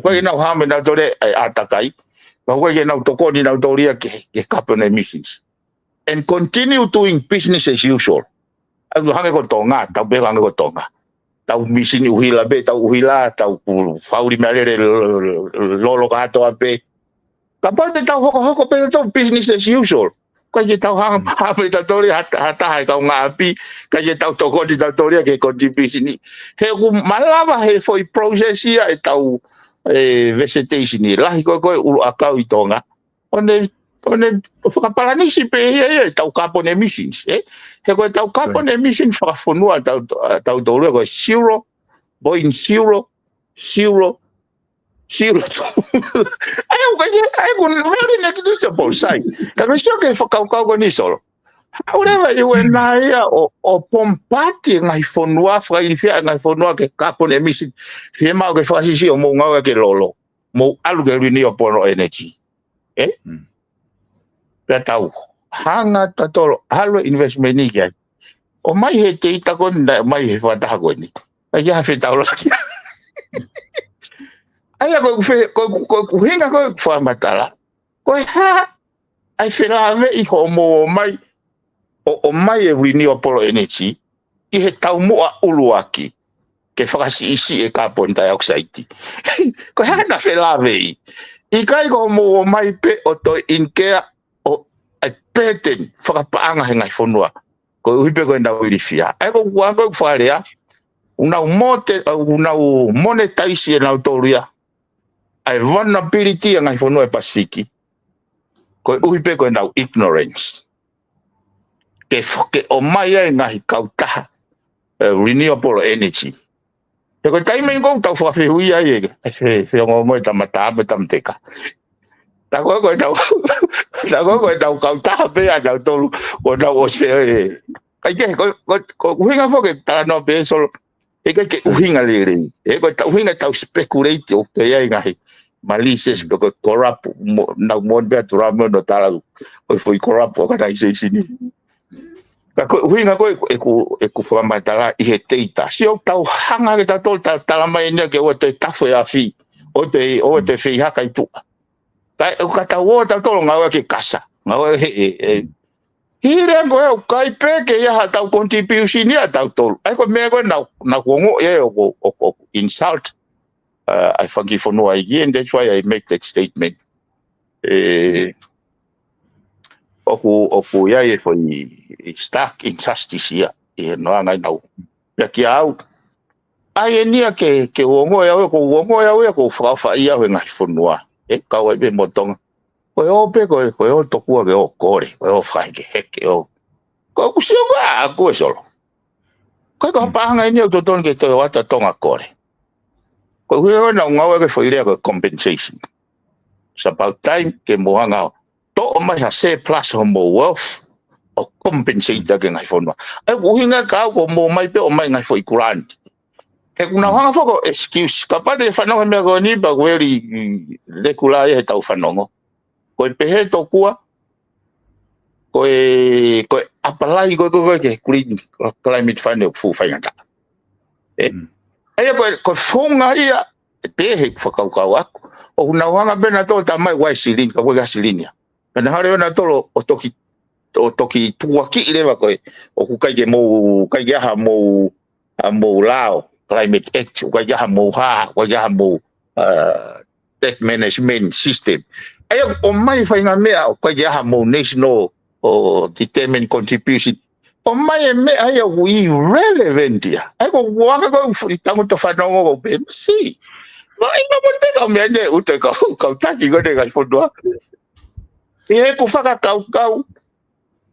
Kai nau hame nau tore ai atakai. Kai nau tokoni nau toria ke carbon emissions. And continue doing business as usual. Aku hange ko tonga, tau be hange ko tonga. Tau misini uhila be, tau uhila, tau fauri mealere lolo kato abe. Kapal te tau hoko pe tau business as usual. Kai tau hame tau tori hata hai kau ngapi, kai tau tokoni tau toria ke contribution. He ku malava he foi process ia e tau vegetation ni lahi koe uru akau i tonga one whakaparanisi pe e tau carbon emissions he koe tau carbon emissions whakafonua tau tōrua koe 0.000 ai ko very negligible sai ka sio ke whakaukau ko ni solo Aureva iwe na ia o pompati ngai fonua whairifia ngai fonua ke carbon emission fie mau ke whasisi o mou ngaua ke lolo mou alu ke renewable energy pia tau hanga tatolo halo investment ni kia o mai he te itako mai he whataha koe ni ai hafe tau laki ai ko hinga koe whamatala koe ha ai whirawe i ho mo mai o mai e renewable energy i he tau mua uluaki ke whakasi e carbon dioxide. Ko hana whilawe i kai ko mo mai pe o to inkea o a peten whakapaanga he ngai whonua. Ko uhipe koe nau irifia. Ai ko kuanga wharea unau monetize e nau tōria. Ai vulnerability e ngai whonua e Pasifiki. Ko uhipe koe nau ignorance. Ke o mai ai ngahi kautaha renewable energy. Te koe taimei kou tau whawhihui ai ege. Whi ongo moe tamata ape tamteka. Ta koe tau kautaha pea nau tolu o nau ospe e. Kai ke ko uhinga whoke tāno pe solo. E kai ke uhinga lere. E koe uhinga tau speculate o te ai ngahi. Malicious ko corrupt nau mon bea turamo no tala. Koe foi corrupt organization ni. Ko huinga ko e ku whamatara i he teita. Si o tau hanga ke tau tala mai nea ke o te tafo e a fi. O te whi haka i tua. Ka tau o tau tolo ngau ke kasa. Ngau he hire ko e o kai pe ke iaha tau contribution ia tau tolo. Ai ko mea koe na kuongo e o insult. I funky for no idea, and that's why I make that statement. Oku ya e foi stark injustice ya e no anga no ya ki au ai ni ke wongo ya ko fa ia we ngai fonua e ka we be motong ko o pe ko o to ku ke o kore ko o fa ke heke o ko ku sio ga ko solo ko pa ngai ni to ton ke to wa ta tonga kore ko we na ngawe ke foi le compensation. It's about time ke mo hanga to mai ha se plus homo wealth o compensate ke ngai fonua ai u hinga ka ko mo mai pe o mai ngai foi kuran e kuna hanga foko excuse ka pa de fanongo me go ni ba weri le kula e tau fanongo ko pe he to kua ko apply ko ke climate fund fu fanga ai ko fonga ia pe he foko ka wa o una hanga bena to ta mai wa silin ka wa silinia na hare na tolo o toki tuaki le ba ko o ku kai mo kai ha mo lao climate act ko ja mo tech management system ai o mai fa nga me ko ja mo national o determine contribution o mai me ai o irrelevant ya ai ko wa ko tango to fa no be si ma ina mo te ka me ne u te ka ta ki go de ga fodo e ku faka kau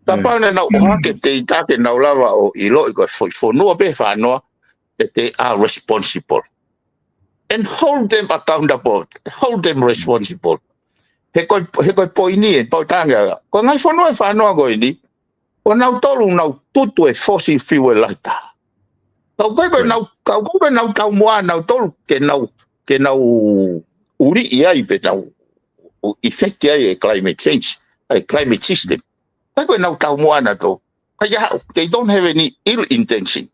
tapa na o ke te ta ke na lava o ilo ko fo no be fa no that they are responsible and hold them accountable, hold them responsible. He ko poini e pautanga ko ngai fo no fa no go ni o na tolu na tutu e fossil fuel lata ka ko na ka mo na tolu ke na uri ia i pe na effect ya climate change, climate system. Ko na ka mo na to they don't have any ill intention.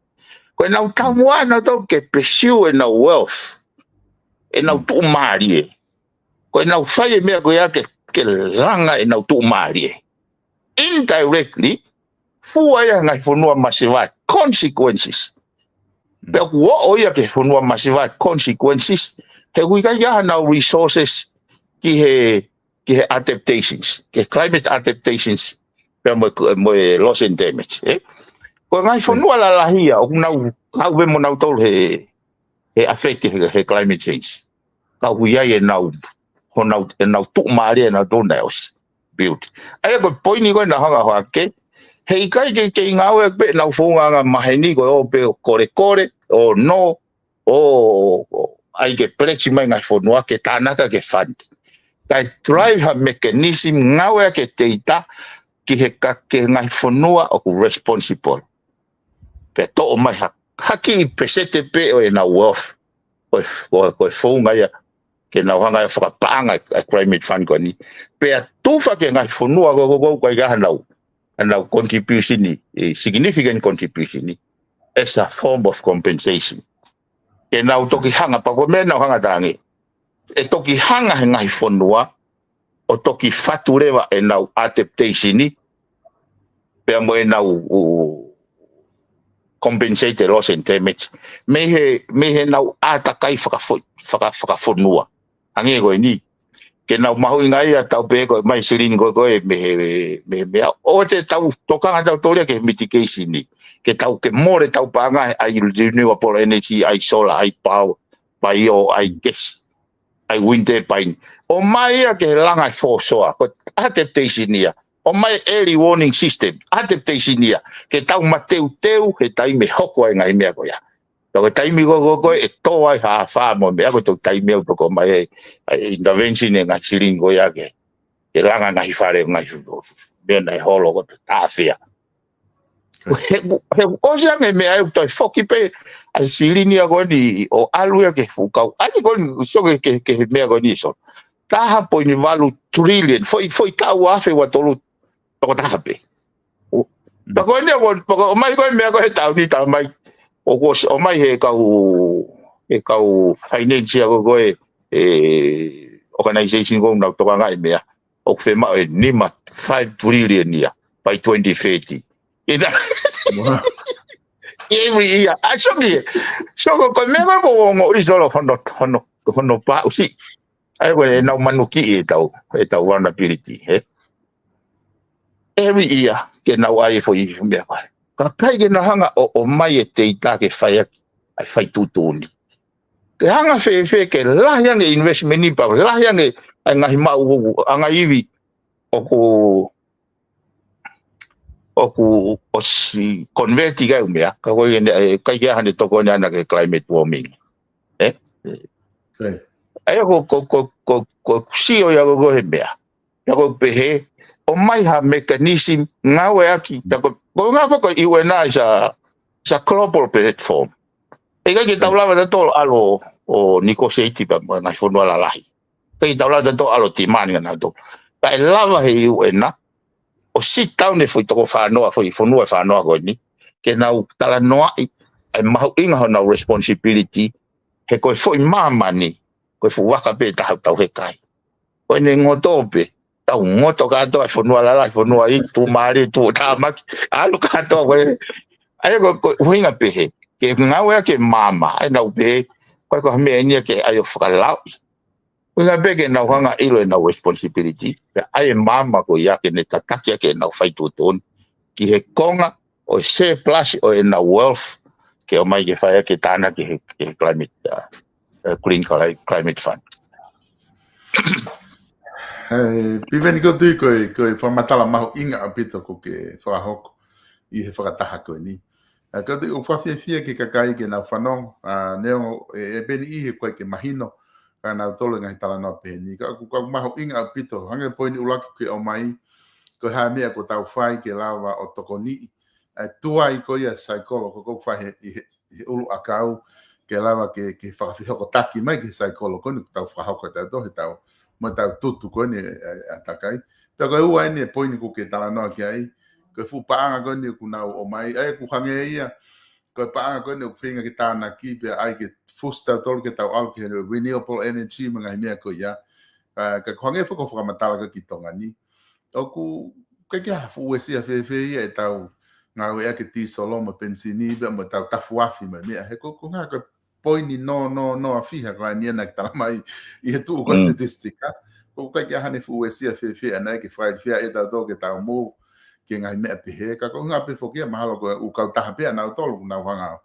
Ko na ka mo na to ke pursue na wealth e na tu mari ko na fai me ko ya ke langa e na tu mari indirectly fuwa ya ngai fonua masiva consequences pe wo o ya ke fonua masiva consequences he we ga ya na resources ki he adaptations ke climate adaptations pe mo loss and damage ko ngai fonua la hia o na how we mo na to he affect he climate change ka we ya na ho na tu mari na do naos build ai ko poini ko na hanga ho ke hei kai ke ngawe pe na funga nga maheni ko pe kore o no o ai ke prechi mai ngai fonua ke tanaka ke fund kai drive ha mechanism ngawe ke teita ki he ka ke ngai fonua o responsible pe to mai haki pesete pe o na wealth ko funga ya ke na hanga fa panga climate fund ko ni pe tu fa ke ngai fonua ko ga and our contribution is significant contribution as a form of compensation. E na toki hanga pa ko me na hanga tangi. E toki hanga ngai fonua o toki fatureva e na adaptation ni pe mo e na compensate loss and damage. Me he na atakai faka fonua. Ange go ni ke na mahu ngai tau pe ko mai sirin go me o te tau toka tau tole ke mitigation ni ke tau ke more tau panga ai renewable energy ai solar ai power bio ai gas ai wind turbine o mai ke langa forsoa ko adaptation ni o mai early warning system adaptation ni ke tau mateu ke tai me hoko ngai me ko ya ko taimi go e to ai ha fa mo me ko to taimi o ko mai intervention nga chiringo ya ke langa na hifare nga be na holo ko ta fia o ja me ai to foki pe ai chirini go ni o alu ke fuka ani go so ke me go ni so ta ha po ni valu trillion foi ka wa fe wa to ta ha pe o ko ni go mai go me go ta ni ta mai o mai he kau financial go organization go na to nga me o fe ma ni ma 5 trillion ya by 2030 ina every year asoki ko mega ko ngo isolo hono pa usi ai ko na manuki e tau vulnerability every year ke na wai fo I me ka kai ke na hanga o mai te ita ke fai ai fai tutuni ke hanga fe ke la yang investment ni pa la yang ngahi mau anga iwi oku o si converti ga umea ka ko ene kai ga hande to ko na ke climate warming ai ko si o ya go hembea ya go pehe o mai ha mechanism ngawe aki ya ko nga fo ko iwe na sa global platform e ga ke tabla ba to alo o negotiate ba na fo no la lahi ke tabla to alo timani na to pa lava he iwe na o sit down e foi toko whanoa foi whanua whanoa koe ni ke nau tala noa ai mahu inga hona responsibility he koe foi mamani koe fu waka pe tahau tau he kai koe ne ngotope tau ngoto kato ai whanua lala whanua I tu maari tu tamaki alu kato koe ai koe huinga pehe ke ngawe ke mama ai nau pehe koe koe hamea nia ke ayo whakalau Nga bege na hanga ilo na responsibility ai mama ko ya ke ne tataki ke na fai tuton ki he konga o se plus o na wealth ke o mai ke fai ke tana ke climate green climate fund piveni ko tui ko whamatala mahu inga apito ko ke whahoko I he whakataha ko ni ko tui o whawhiawhia ke kakai ke na whanong neo e beni I he koe ke mahino kana tolo ngai tala no pe ni ka maho inga pito hange poini ulaki ke o mai ko ha mea ko tau fai ke lava o tokoni tuai ko ia psychologo ko fai he ulu akau ke lava ke fa ko taki mai ke psychologo ko ni tau fa ko tau he tau mo tau tutu ko ni atakai to ko ua ni poini ko ke tala no ke ai ko fu paanga ko ni ku na o mai ai ku hange ia ko paanga ko ni ku finga ke tana ki pe ai ke fusta tol ke tau al ke renewable energy mga mea ko ia ka hange fo ko fa matala ka kitonga ni oku ke fu esi a fe ia e tau nga we ke ti solo mo pensini be mo tau tafuafi me mea he ko nga ko poini no a fiha ka ni na tala mai I tu ko statistika ko ke hane fu esi a fe ana ke fa e tau ke tau mo ke nga mea pe he ka ko nga pe fo ke mahalo ko u ka ta pe na tolo na hanga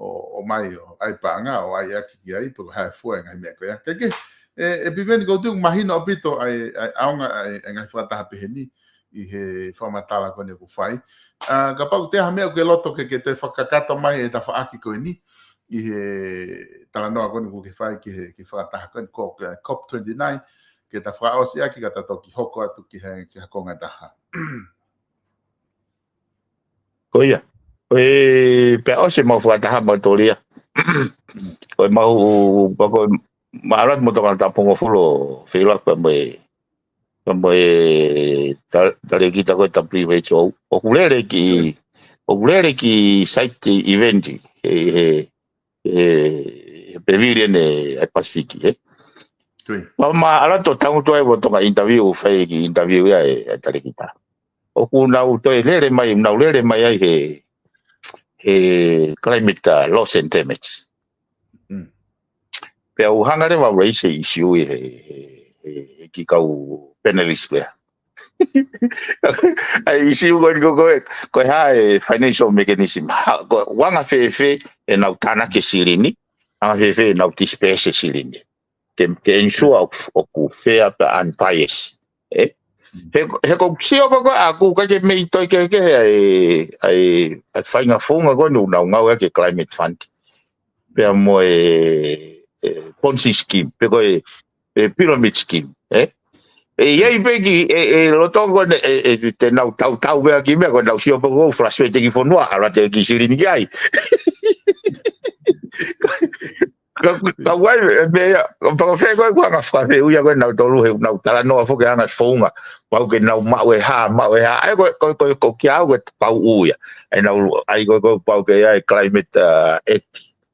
o mai o ai panga o ai aki ai po ha fu ngai me ko ya ke e biveni go tu mahino opito ai aunga ai ngai fata ha peheni I he formatala ko ne ku fai ka pa te ha me ko loto ke te fakakato mai e ta fa aki ko ni I he tala no ko ni ku ke fai ke fata ko COP29 ke ta fra o sia ki ka ta toki hoko atu ki ha ko ngata ha Oia pe o se mo fata ha mo toria o mau pako marat mo to kan tapongo fulo fila pa me tale kita ko tapi we cho o kulere ki site event pavilion e Pacific ma ala to tangu to e boto ka interview fai ki interview ya e tale kita o kuna u to lere mai ai he climate loss and damage pe au hangare wa race issue he ki kau penalties play ai issue ko ha financial mechanism ko wanga fe e na utana ke sirini a fe na utispace sirini ke ensure of fair and bias he ko sio ko aku ka ke me to ke ai fainga fonga ko no na ke climate fund pe mo Ponzi scheme pe ko pyramid scheme ia pegi lo tongo te na tau ve aquí me ko na sio ko frustrate ki fonua ala te ki sirini ai ka wai me pa fe ko nga fa fe uya ko na tolu he na tala no fo ke anga fonga pa ke na ma we ha ai ko kia ko pa uya ai na ai ko pa ke ai climate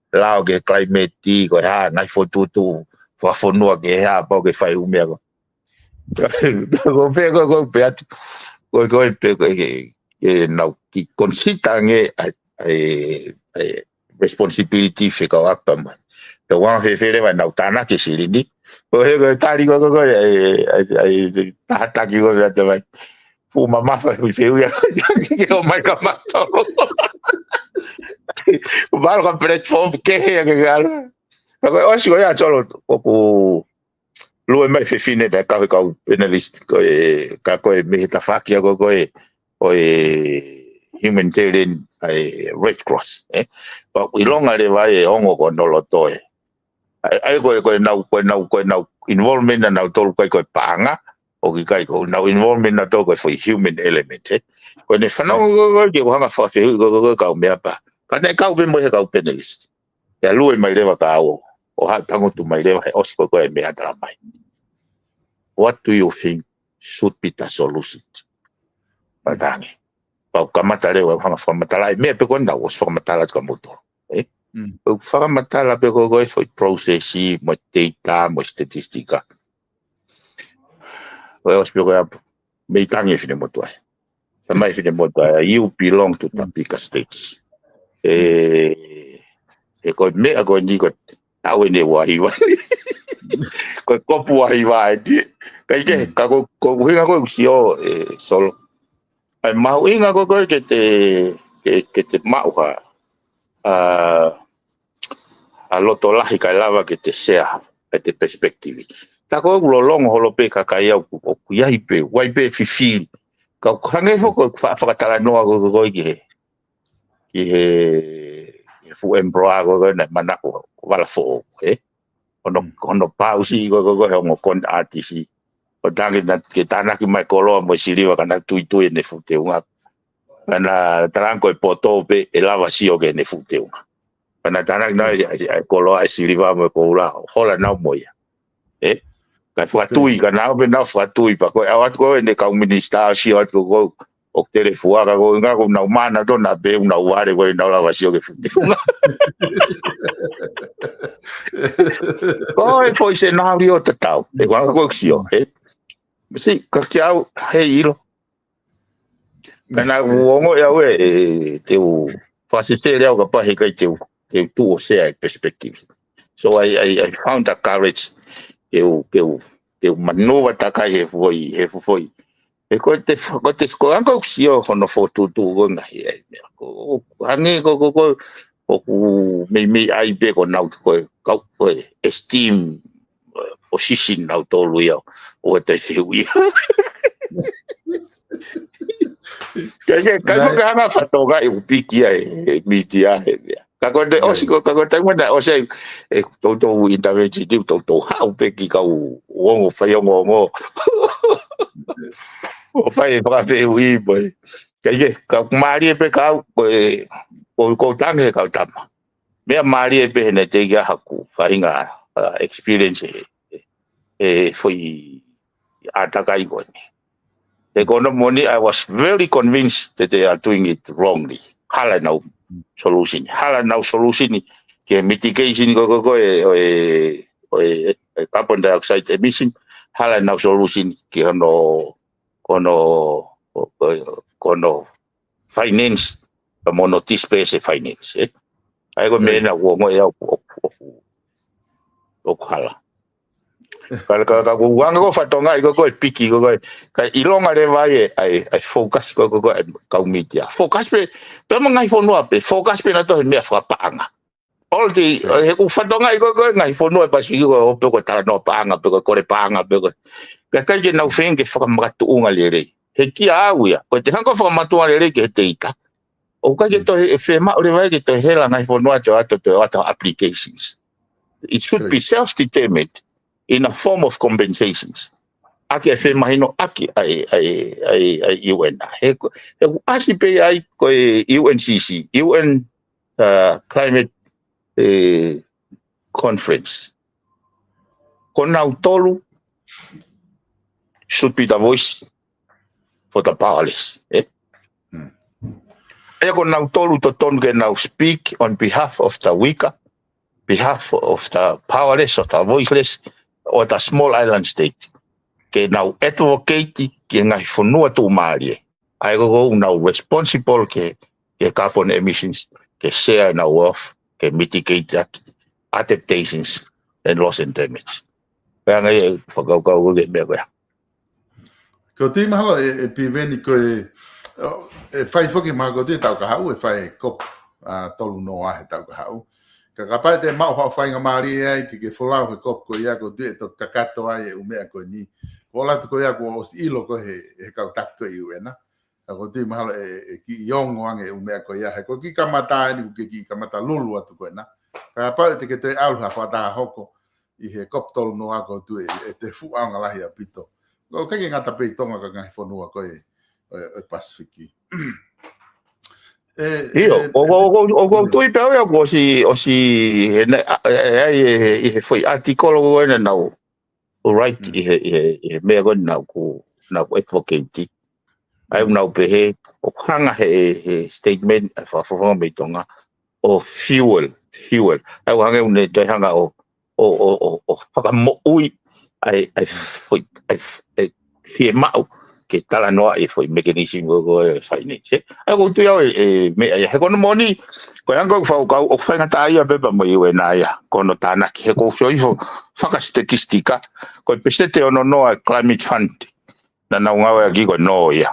lao ke climate ti ko ha ngai fo tu fa fo no ke ha pa ke fai umia ko pe ko pe na ki consita nge ai responsibility fe ka apa ma te wa fe le wa na tana ke silini o he ko tali ko ai ta ki ko ya te vai fu mama fa fe ya ke o mai ka ma to va ko platform ke ya ke gal ko o si ko ya cholo ko lo mai fe fine da ka penalist ko me ta fa ki ko humanitarian Red Cross pa ilonga le vai ongo ko nolo toe ai ko na involvement na tol ko panga o ki kai ko na involvement na to ko for human element ko ne fa no ke ko hanga fa fe ko ka me pa ka ne ka be mo ka penalist ya lu mai le ka o ha tango tu mai le o ko me atra mai. What do you think should be the solution? Padangi pau kamatale wa hanga fa matala me pe ko na o fa matala ka moto o fa matala pe ko foi processi mo data mo statistica o spio ko me tangi fine moto mai fine moto you belong to the bigger states ko me ko ni ko tawe ne wa iwa ko pu wa iwa kai ke ka ko hinga ko sio solo ai mau inga ko ke te mau ha a loto lahi kai lava ke te share te perspective ta ko lo long holo pe ka kai au ku ya ipe wai pe fifi ka hange fo ko fa tala no ko ki fu embroa ko na mana ko wala fo ono pausi ko mo kon artisi o tangi na ke tana ki mai kolo mo siliwa kana tui ne fute unga kana tranco e poto pe e lava sio ke ne fute unga kana tana na kolo a siliwa mo ko ula hola na moya ka fatui kana be na fatui pa ko awat ko ne ka minister sio ko o telefua ka ko nga ko na mana do na be una ware ko na lava sio ke fute unga ko e foi scenario total e kwa ko sio si ka kiau he ilo kana uongo ya we teu fasise leo ka pa he kai teu tu share perspective so I found the courage teu manova takai he foi e ko te ko sio hono foto tu nga he ko hangi ko me ai be ko na ko esteem position na tolu yo o te fiui ke ko kana fatoga e upiki ai media ka ko de osiko ka ko tango na o sei to intervention di to ha upiki ka o fa yo ngo o fa e pra fe ui boy ke ka mari pe ka ko tange ka tama me mari pe ne te ga haku fa inga experience foi atakai goni. They gonna money. I was very convinced that they are doing it wrongly. Hala now solution. Hala now solution. Ke mitigation go carbon dioxide emission. Hala now solution. Ke kono finance. Mono space finance. I go mena wo ya o hala. Ka wanga ko fatonga ko piki ko ka ilonga le vai ai focus ko ka media focus pe mangai fono ape focus pe na to me fa panga all the ko fatonga ko ngai fono pa si ko pe ko ta no panga pe ko le panga pe ko ka je na fenge fa matu unga le he ki auya ko te hanko fa matu le ke te ita o ka ke to e fema o le vai ke to hela ngai fono ato applications it should be self-determined in a form of compensations. Aki fe mahino aki ai UN. He asi pe ai ko UNCC, UN Climate Conference. Kona utolu should be the voice for the powerless. Kona utolu to tonge now speak on behalf of the weaker, behalf of the powerless, of the voiceless, or the small island state. Ke now advocate ke ngai fonua tu marie. Ai go now responsible ke carbon emissions ke share na wealth, ke mitigate adaptations and loss and damage. Kaya ngayon, pagkakaw ko ganyan ko. Ko te mahalo e piveni ko e fai foki ma ko te tau ka hau e fai kop tolu no a he tau ka hau. Ka kapai te mau hau whainga maari ai ki ke wholau he kop ko ia ko te to kakato ai e umea ko ni. Ko latu ko ia ko os ilo ko he kau tako i uena. Ka ko te mahalo e ki iongo ange umea ko ia he ko ki kamata ai ni ki kamata lulu atu ko ena. Ka kapai te ke te alu ha whataha hoko i he kop tolu no a ko tu e te fu anga lahi a pito. Ko kai ngata pe tonga ka ngai fonua ko e Pasifiki. Io, o tui pe o ko si e foi articolo ena nau. O right e me go nau ko advocate. Ai nau pe he o hanga he statement fa me tonga o fuel. Ai hanga un te hanga o pa mo ui ai foi fie mau ke tala noa e foi mechanism go finance. Ai go tu e me he kono moni ko anga fa o fa ngata ia beba mo iwe na ia kono tana ke ko so fa ka statistika ko pesete ono noa climate fund na ngawe gi go no ia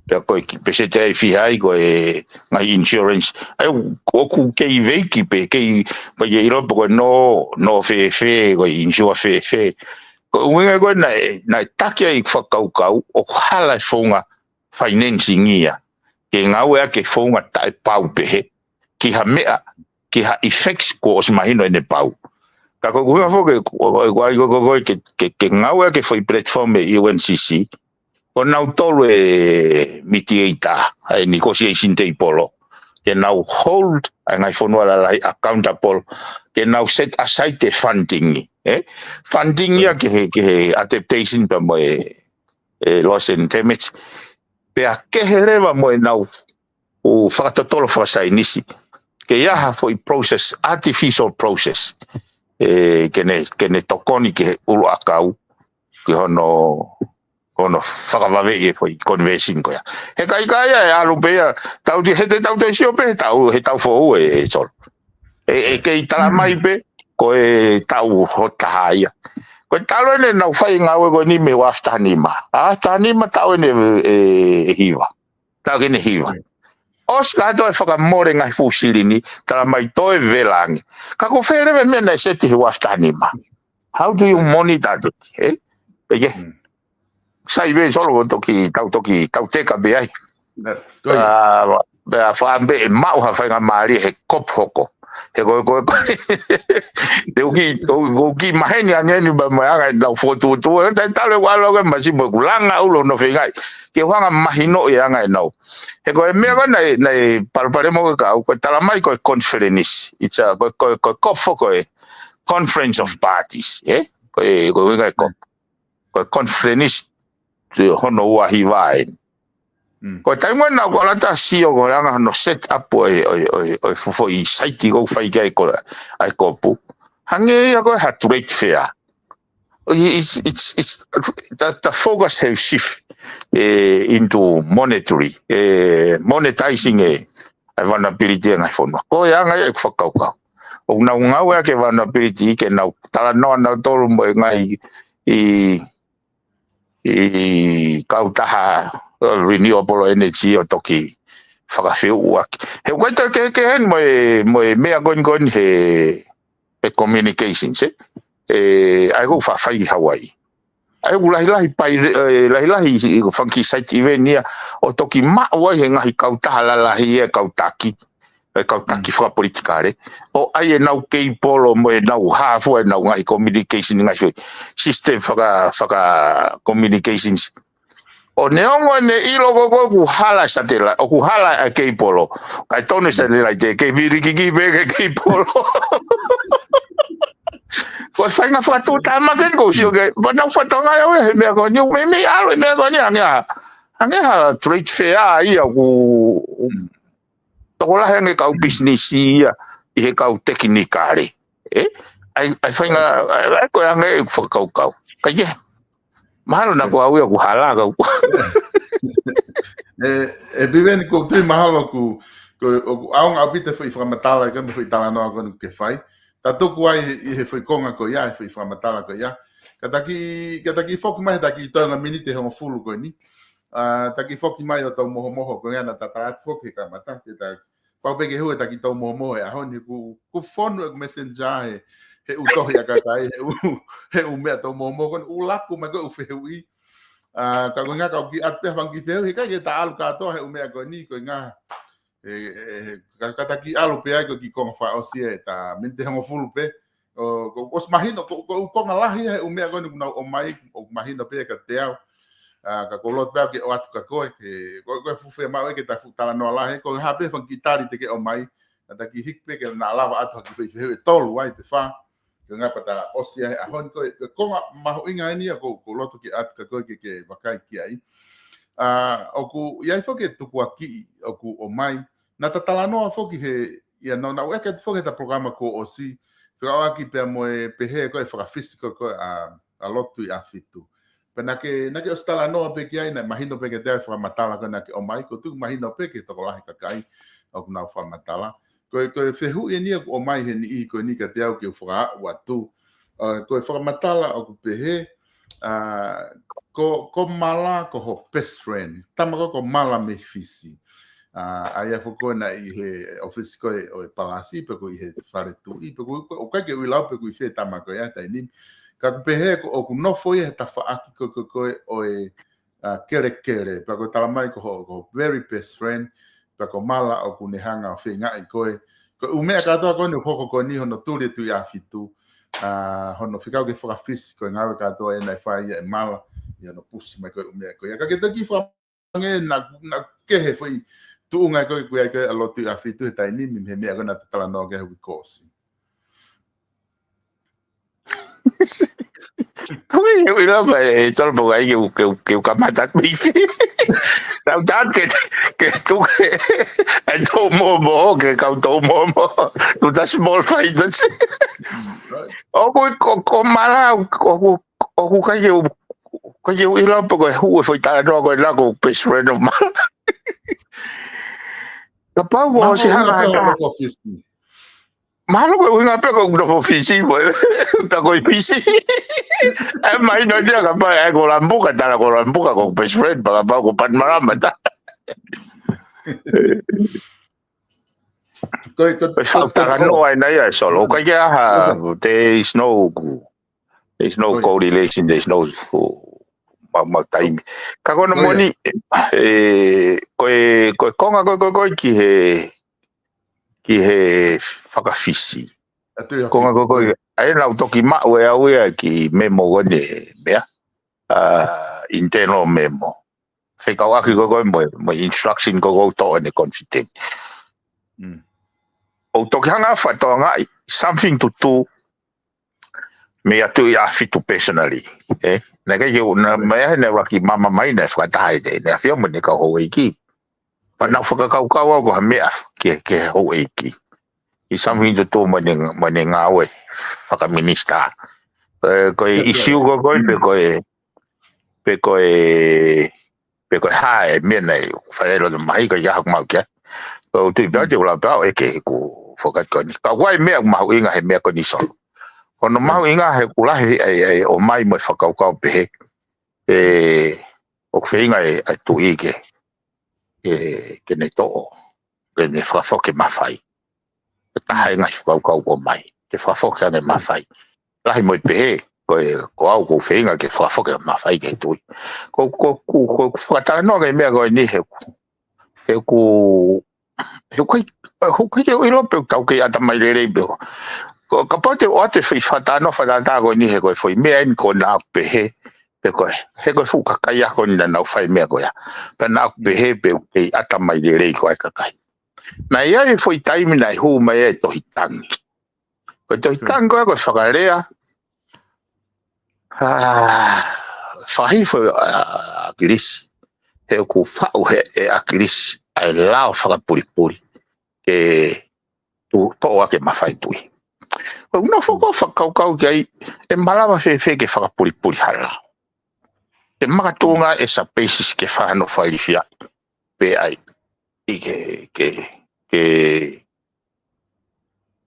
pe ko ki pesete ai fi ai go ngai insurance ai ko ku ke veiki pe ke pa ye ro ko no fe go insure fe ko winga go na takia I whakaukau o hala fonga financing ia ke ngawe ke fonga tai pau pehe ki ha mea ki ha effects ko os mahino ene pau ka ko winga fo ke ngawe ke foi platform e UNCC ko nau tolu e mitigator ai negotiation table ke nau hold ngai fonua la accountable ke nau set aside the funding funding ia ke adaptation pa mo loss and damage pe a ke heleva mo nau o whakatotolo whakasainisi ke ia foi process artificial process ke ne tokoni ke ulu akau ke hono whakawawe e foi conversion ko ia he kai e alu pe tau te sio pe tau he tau fo e sol e ke tala mai pe ko e tau hota ia ko talo ne na fai ngawe ko ni me wafta nima tanima tau ne hiva tau ke ne hiva os ka to fa ka more ngai fusili ni tala mai to e velangi ka ko fere me na seti wafta nima how do you monitor it sai be solo toki tau te ka be ai be a fa be mau ha fa ngamari he kop hoko he go de uki maheni anyeni ba manga na foto tu tale walo ga masibo kulanga ulo no fengai ke wanga mahino ya ngai no he go me go na parparemo ka ko tala mai ko conference it's a ko foko conference of parties ko ngai ko conference to hono wa hiwai ko taimo na ko la ta sio ko nga no set up o fo I site go fai ga ko ai ko pu hange ya ko hat rate fair it's the focus has shift into monetizing vulnerability nga fono ko ya nga ko fakau o na nga ke vulnerability ke na tala no na tolu mo ngai kautaha renewable energy o toki whakawhiu uak. He waita ke hen mo mea gon he communications ai go whawhai Hawaii. Ai go lahi pai lahi funky site event nia o toki maua he ngahi kautaha lalahi kautaki whakapolitikare o ai nau kei polo mo nau hafu nau ngahi communication ngahi system whaka communications o neongo ne ilo go ku hala satela o ku hala kei polo kai tone satela ke viriki be kei polo ko fainga fatu tama ken go sio ke bana fatonga yo me go ni me alo me go ni anga trade fair ia ku tokola henge kau business ia he kau teknikare ai fainga ko anga kau kai mahalo na ko au ku hala kau Biwen ko tu mahalo ku aung abite foi framatala kan foi tala no kon ke fai. Tato ku ai he foi konga ko ia foi framatala ko ia. Kataki foki mai taki tanga minite ho fulu ko ni. Taki foki mai o tau moho moho ko ngana tatarat foki ka mata ta. Pau peke hu taki tau moho moho a honi ku fonu e messenger he utohi akakai he u me tau moho moho kon ulaku mai ko ufeui. Ka nga ka ki at pe bang ki feu ka ke ta alu ka to he umea ko ni ko nga ka ta ki alu pe ko ki kong fa osie ta mente ho fulu pe ko os mahino ko nga lahi he umea ko ni na o mai o mahino pe ka te au ka ko lot pe ke o atu ka ko fu fe ma ke ta fu tala no lahi ko ha pe bang ki tari te ke o mai ta ki hik pe ke na lava atu ki fe he tolu ai pe fa nga pata osia a hon ko maho inga ni ko loto ki at ka ko ke vakai ki ai o ku ia foke tu ku aki o ku o mai na tatala no foki he ia no na weka foke ta programa ko osi fra aki pe mo pe he ko fra físico ko a loto ia fitu pena ke na ke ostala no pe ki ai na imagino pe ke te fra matala ko na ke o mai ko tu imagino pe ke to la ka kai o na fra matala ko fehu ni o mai he ni ko ni ka te au ke fra watu ko fra matala o pe he ko mala ko ho best friend tamako ko mala me fisi ai fo ko na i he office ko o palasi pe ko i he fare tu i pe ko o ka ke wi la pe ko i fe tamako ya ta ni ka pe he ko o no foi ta fa aki ko o kere pe ko tala mai ko very best friend pa ko mala o kune hanga o whenga i koe. Ko umea katoa kone hoko ko ni hono tūre tu ia fitu. Hono whikau ke whakawhisi koe ngawe katoa e nei whai e mala. I hono pusi mai koe umea koe. Ka ke taki whange na kehe whai tuunga koe koe koe alotu ia fitu he tai nimi he mea koe na te tala noa ke hui kōsi. Kami ila ba tol bo ai ke kamatat mi fi. Sau dat ke tu ke to mo ke ka to mo tu da small fighters. O ko mala ko ka ila po ko hu foi ta no ko la ko best friend of mala. Kapag mo si hanga Malo ko nga pe ko no fisi mo ta ko fisi e mai no dia ka pa ko lambuka ta ko lambuka ko best friend pa ko pan marama ta ko ta no ai na ya solo ko ya there is no correlation, there is no time ka ko no moni ko konga ko ki he whakawhisi. Ko ngā koi, ai nau toki mau e au ea ki memo gone mea, internal memo. Whekau aki koi mo instruction koi toa ne confident. O toki hanga whatoa ngai, something to do me atu i awhitu personally. Nā kai na mea ne waki mama mai ne whakatahe te, ne awhia mo ne kau hou eiki. Pa nau whakakau au ko ha mea ke hou eiki. I something to do mo ne ngawe whakaminista. Ko issue ko pe koe hae mea nei whaero de mahi ko iahak mau kia. Ko tui pēo te wala pēo e ke ku whakat ko ni. Ka wai mea mahu inga he mea ko ni solo. Kono mahu inga he kulahi o mai mo whakaukau pehe. O kwhinga e tu ike. Ke ne to'o. Ke ne whawhoke mawhai. Ke taha inga whakaukau o mai. Ke whawhoke ane mawhai. Lahi mo i pehe. Ko au ko whinga ke whawhoke mawhai ke tui. Ko whakatara noa ke mea koe ni he ku ke ilo pe tau ke ata mai rerei peo. Ka pote o ate whatano whatata koe ni he koe whai mea in ko nā pehe. Pe koe, he koe whuka kai ako ni na nau whai mea koe. Pe nā pehe pe ke ata mai rerei koe kakai. Na ia e whai taimi nai huu mai e tohi tangi. Koe tohi tangi koe koe whakarea. Whahi whai akirisi. He ku whau he e akirisi. Ai lao whakapuripuri. Ke toa ke mawhai tui. Koe una whakaukau ki e malawa whewhe ke whakapuripuri halau. Te makatunga e sa basis ke whahano whai whiai. pe ai i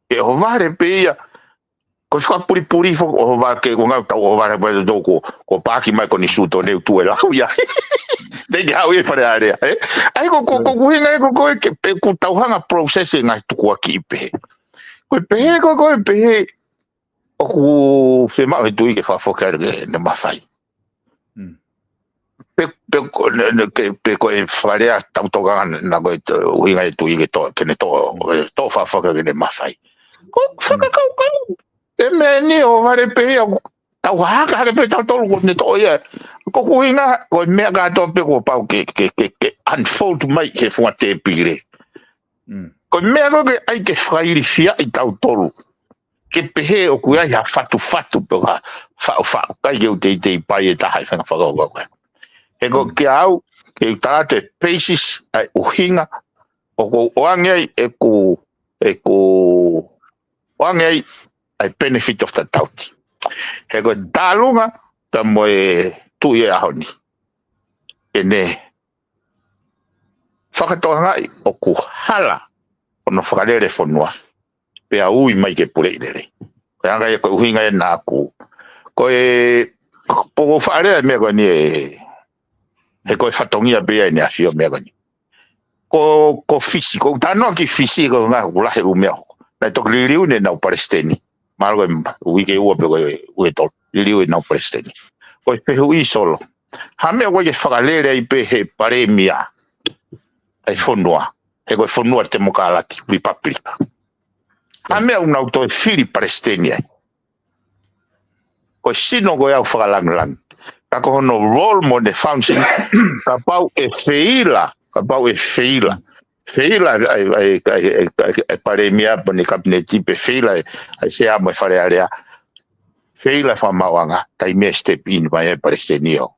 ke ho vare pe ia ko fa puri fo o va ke ko ngau o va re do ko paki mai ko ni suto ne tu la ya de ga we para area ai ko hinga ko ke pe ku tau hanga processing ai tu ko ki pe ko pe o ku fe ma tu ke fa focar ne ma fai pe ko e farea tau toga na ko hinga tu ke to ke ne to fa focar ne ma fai ko fa ka e me ni o vare pe tau haka hake pe tau tolu ne to ia ko kuinga ko me ga to pe ko pau ke unfold mai ke fua te pire ko me ga ke ai ke frairi fia i tau tolu ke pe o ku ia fatu pe fa kai eu te pai e ta hai fa ko e ko ke au ke trate paces ai o hinga o angai e ku angai I benefit of the doubt. He ko talunga ta moe tu ia honi. Ene whakatoanga o ku hala ono whakarere whanua. Pea ui mai ke pure irere. Koe anga e koe uhinga e nā ku. Koe poko whaarea mea koe ni he koe whatongia bea e nea whio mea koe ni. Ko fisi, ko tanoa ki fisi ko ngā ulahe umea hoko. Nai tok liriu ne nau Palestini. Margo wike ua pe koe tol liriu e nau Palestini. Koe whehu I solo. Hamea koe ke whakalere ai pe he paremia ai whanua. He koe whanua te mokalati, Republika. Hamea unau toi whiri Palestini ai. Koe sino koe au whakalangalang. Ka ko hono role mo ne foundation. Ka pau e whiila. Feila ai paremia pone kabineti pe feila ai se amo fare area feila fa mawanga tai me step in vai Palestinio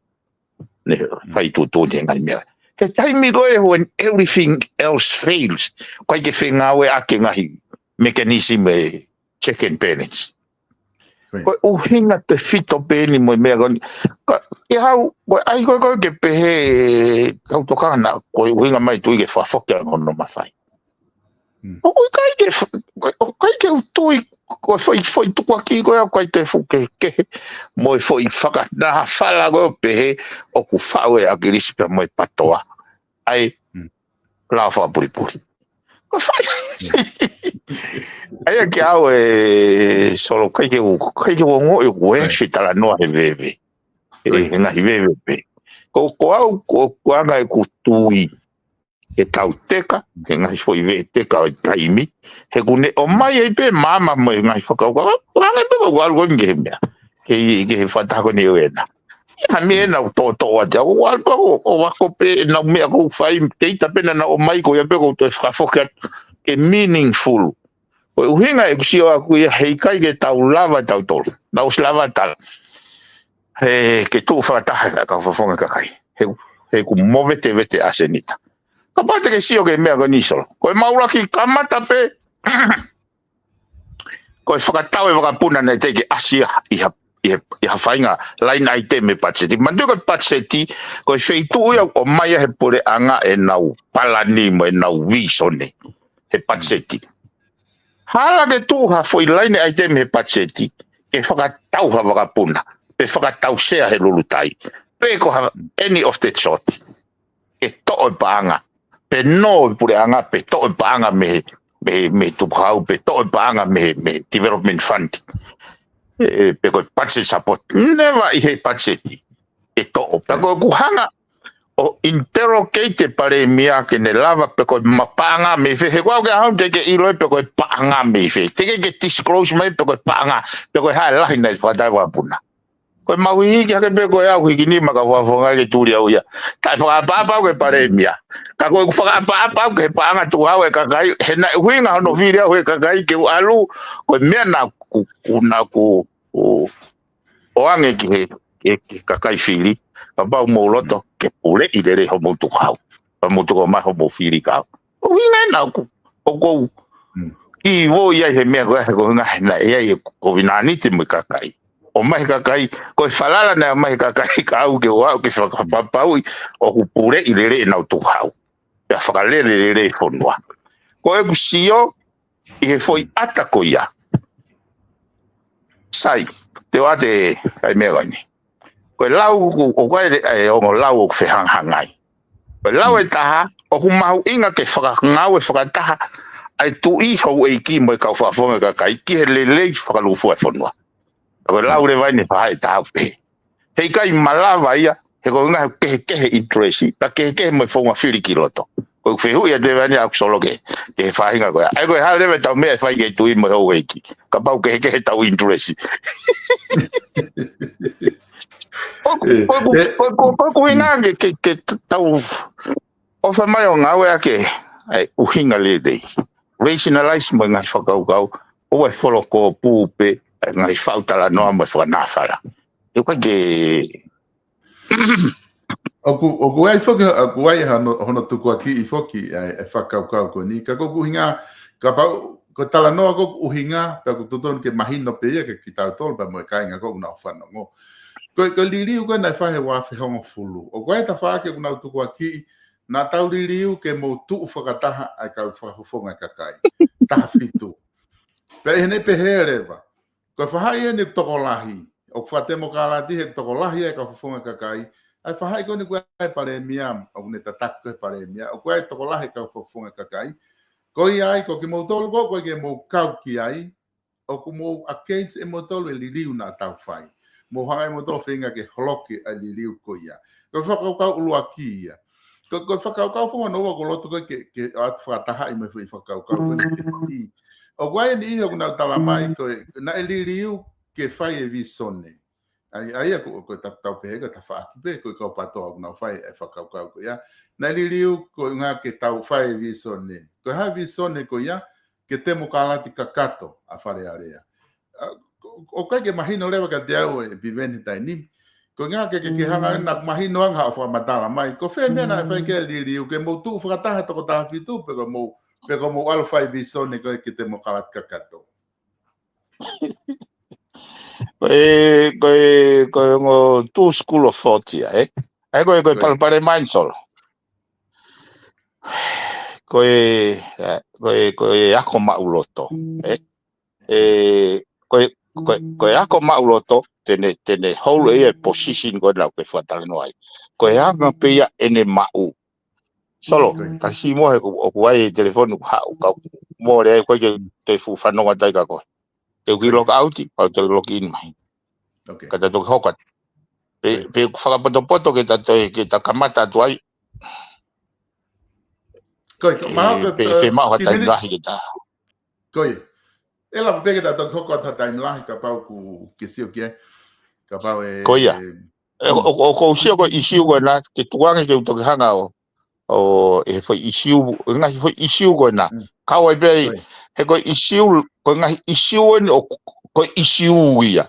ne fai tutto de ngai he tai mi go when everything else fails quai que fenga we ake ngai mechanism check and balance ko o hinga te fito peni mo me gon e hau ai ko ke pe au tokana ko hinga mai tu ke fa foka no mafai o kai ke tu ko foi tu aqui ko kai te fuke ke mo foi faka na fala go pe o ku fawe a grispe mo patoa ai la fa puri ai que au solo kai ke ngo e we fitala no e bebe na bebe pe ko au ko anga e kutui e tauteka e ngai foi ve teka o taimi he kune o mai e pe mama mo ngai foka ko anga pe ko algo ngemia ke fata ko ni wena a me na to wa o algo o wa ko pe na me ko fai teita pena na o mai ko ya pe ko to foka ke meaningful o hinga e kusio aku ia hei kai ke tau lava tau tolu na us lava tal ke tu fataha ka fofonga ka kai he ku movete vete asenita ka parte ke sio ke mea ko nisolo ko maula ki kamata pe ko fakatau e vakapuna na te ke asia ia fainga line item e patseti mandu ko patseti ko feitu ia o mai he pore anga e nau palani mo e nau visone he patseti hala ke tuha foi line item he patseti ke whakatau ha wakapuna pe whakatau sea he lulutai pe ko ha any of the shot e to'o paanga pe no pure anga pe to'o paanga me tukau pe to'o paanga me development fund pe ko patseti support never he patseti e to'o pe ko kuhanga o interrogate pare mia ke ne lava pe ko mapanga me fe he kwa ke ha te ke ilo pe ko panga me fe te ke disclose me pe ko panga pe ko ha la ina fa da wa puna ko maui ke ke pe ko ya ku kini maka wa fonga ke turi au ya ta fa pa ko pare mia ka ko fa pa ke panga tu ha we ka kai he na winga no video we ka kai ke alu ko me na ku o ange ke ka kai fili ba mo loto ke pule I dere ho mo tukau ba mo tuko ma ho mo fili ka o winga na ku o ko I wo ya he me ko na ya ko vinani te mo ka kai o mai ka kai ko falala na mai ka kai ka au ke wa ke fa pa o ku pule I dere na tukau e whakalere re whanua. Ko e kusio, i he foi ata ko ia. Sai, te wate ai mea gani. Ko e lau, o koe e ongo lau o whehanghangai. Ko e lau e taha, o humahu inga ke whakangau e whakataha, ai tu i hau e ki mo e kau whafonga ka kai, ki he lelei whakalufu e whanua. Ko e lau re vai ni whaha e taha pehe. Hei kai malawa ia, he ko inga kehe interesi, ta kehe mo e whonga whiri ki loto. Ko whehu ia te vani au solo ke he whahinga koe. Ai koe hale me tau mea whai ke tui mo e hau e ki. Ka pau kehe tau interesi. Ko inga ke tau o wha mai o ngau e ake uhinga le dei. Rationalize mo ngai whakaukau o e wholo ko pūpe ngai whautala noa mo e whanawhara. E koe ke... O kuai foki o kuai hono tuku aki I foki e whakaukau ko ni. Ka koku hinga, ka pau, ko tala noa koku uhinga, ka koku tutonu ke mahino pe ia ke ki tau tolu pa mo e kainga koku nao whanongo. Ko liriu koe nai whahe wafe hongo fulu. O koe ta whaake ku nao tuku aki, na tau liriu ke mo tuu whakataha ai kau whahofonga kakai. Taha fitu. Pe hene pe he rewa. Ko whahai e ne tokolahi. O whatemo kārati he tokolahi ai kau whahofonga kakai. Ai whahai koe ni koe ai pare miam. O ne tataku koe pare miam. O koe ai tokolahi kau whahofonga kakai. Koe ai, ko ki mo tolu koe ke mo kau ki ai. O ku mo against e mo tolu e liriu na tau whai. Mo hae mo tolu whinga ke holoki ai liriu koe ia. Ko whakaukau ulua ki ia. Ko whakaukau whonga noa ko loto koe ke atu whataha I me whi whakaukau koe ni whihi. O koe ni iho kuna tala mai koe, na e liriu ke whai e visone. Ai ako koe tau pehega ta whaaki pe, koe kau patoa kuna whai e whakaukau koe ia. Na e liriu koe ngā ke tau whai e visone. Koe hai visone koe ia, ke temo kālati kakato a whare area. O kai ke mahino lewa ka te au e viveni tai nimi. Ko ngā ke hanga na mahino anga o whamatala mai. Ko whē mea na e whai ke liriu ke mo tu whakataha toko taha fitu peko mo alu whai visone koe ke temo kālati kakato. Koe ngo tu school of thought ia, eh? Ai koe palpare mainsolo. Koe ako mauloto, eh? Koe ako mauloto, tene holo e position koe nau ke whatala noai. Koe hanga peia ene mau. Solo, kasi mo he o kuai telefonu hau kau mo re koe ke te fu whanonga taika koe. Te uki log outi, au te log in mai. Kata toki hokat. Pe whakapoto ke ta kamata atu ai. Koe, Pe mau hatai ngahi ke ta. Koe, e la peke ta toki hokat hatai ngahi ka pau ku kisio kia. Ka pau e... Koe ia. O ko usio ko isiu koe na, ke tuange ke utoki hanga o e foi isiu, ngahi foi isiu koe na. Kau ai pei, he koe isiu, koe ngahi isiu eni o koe isiu ia.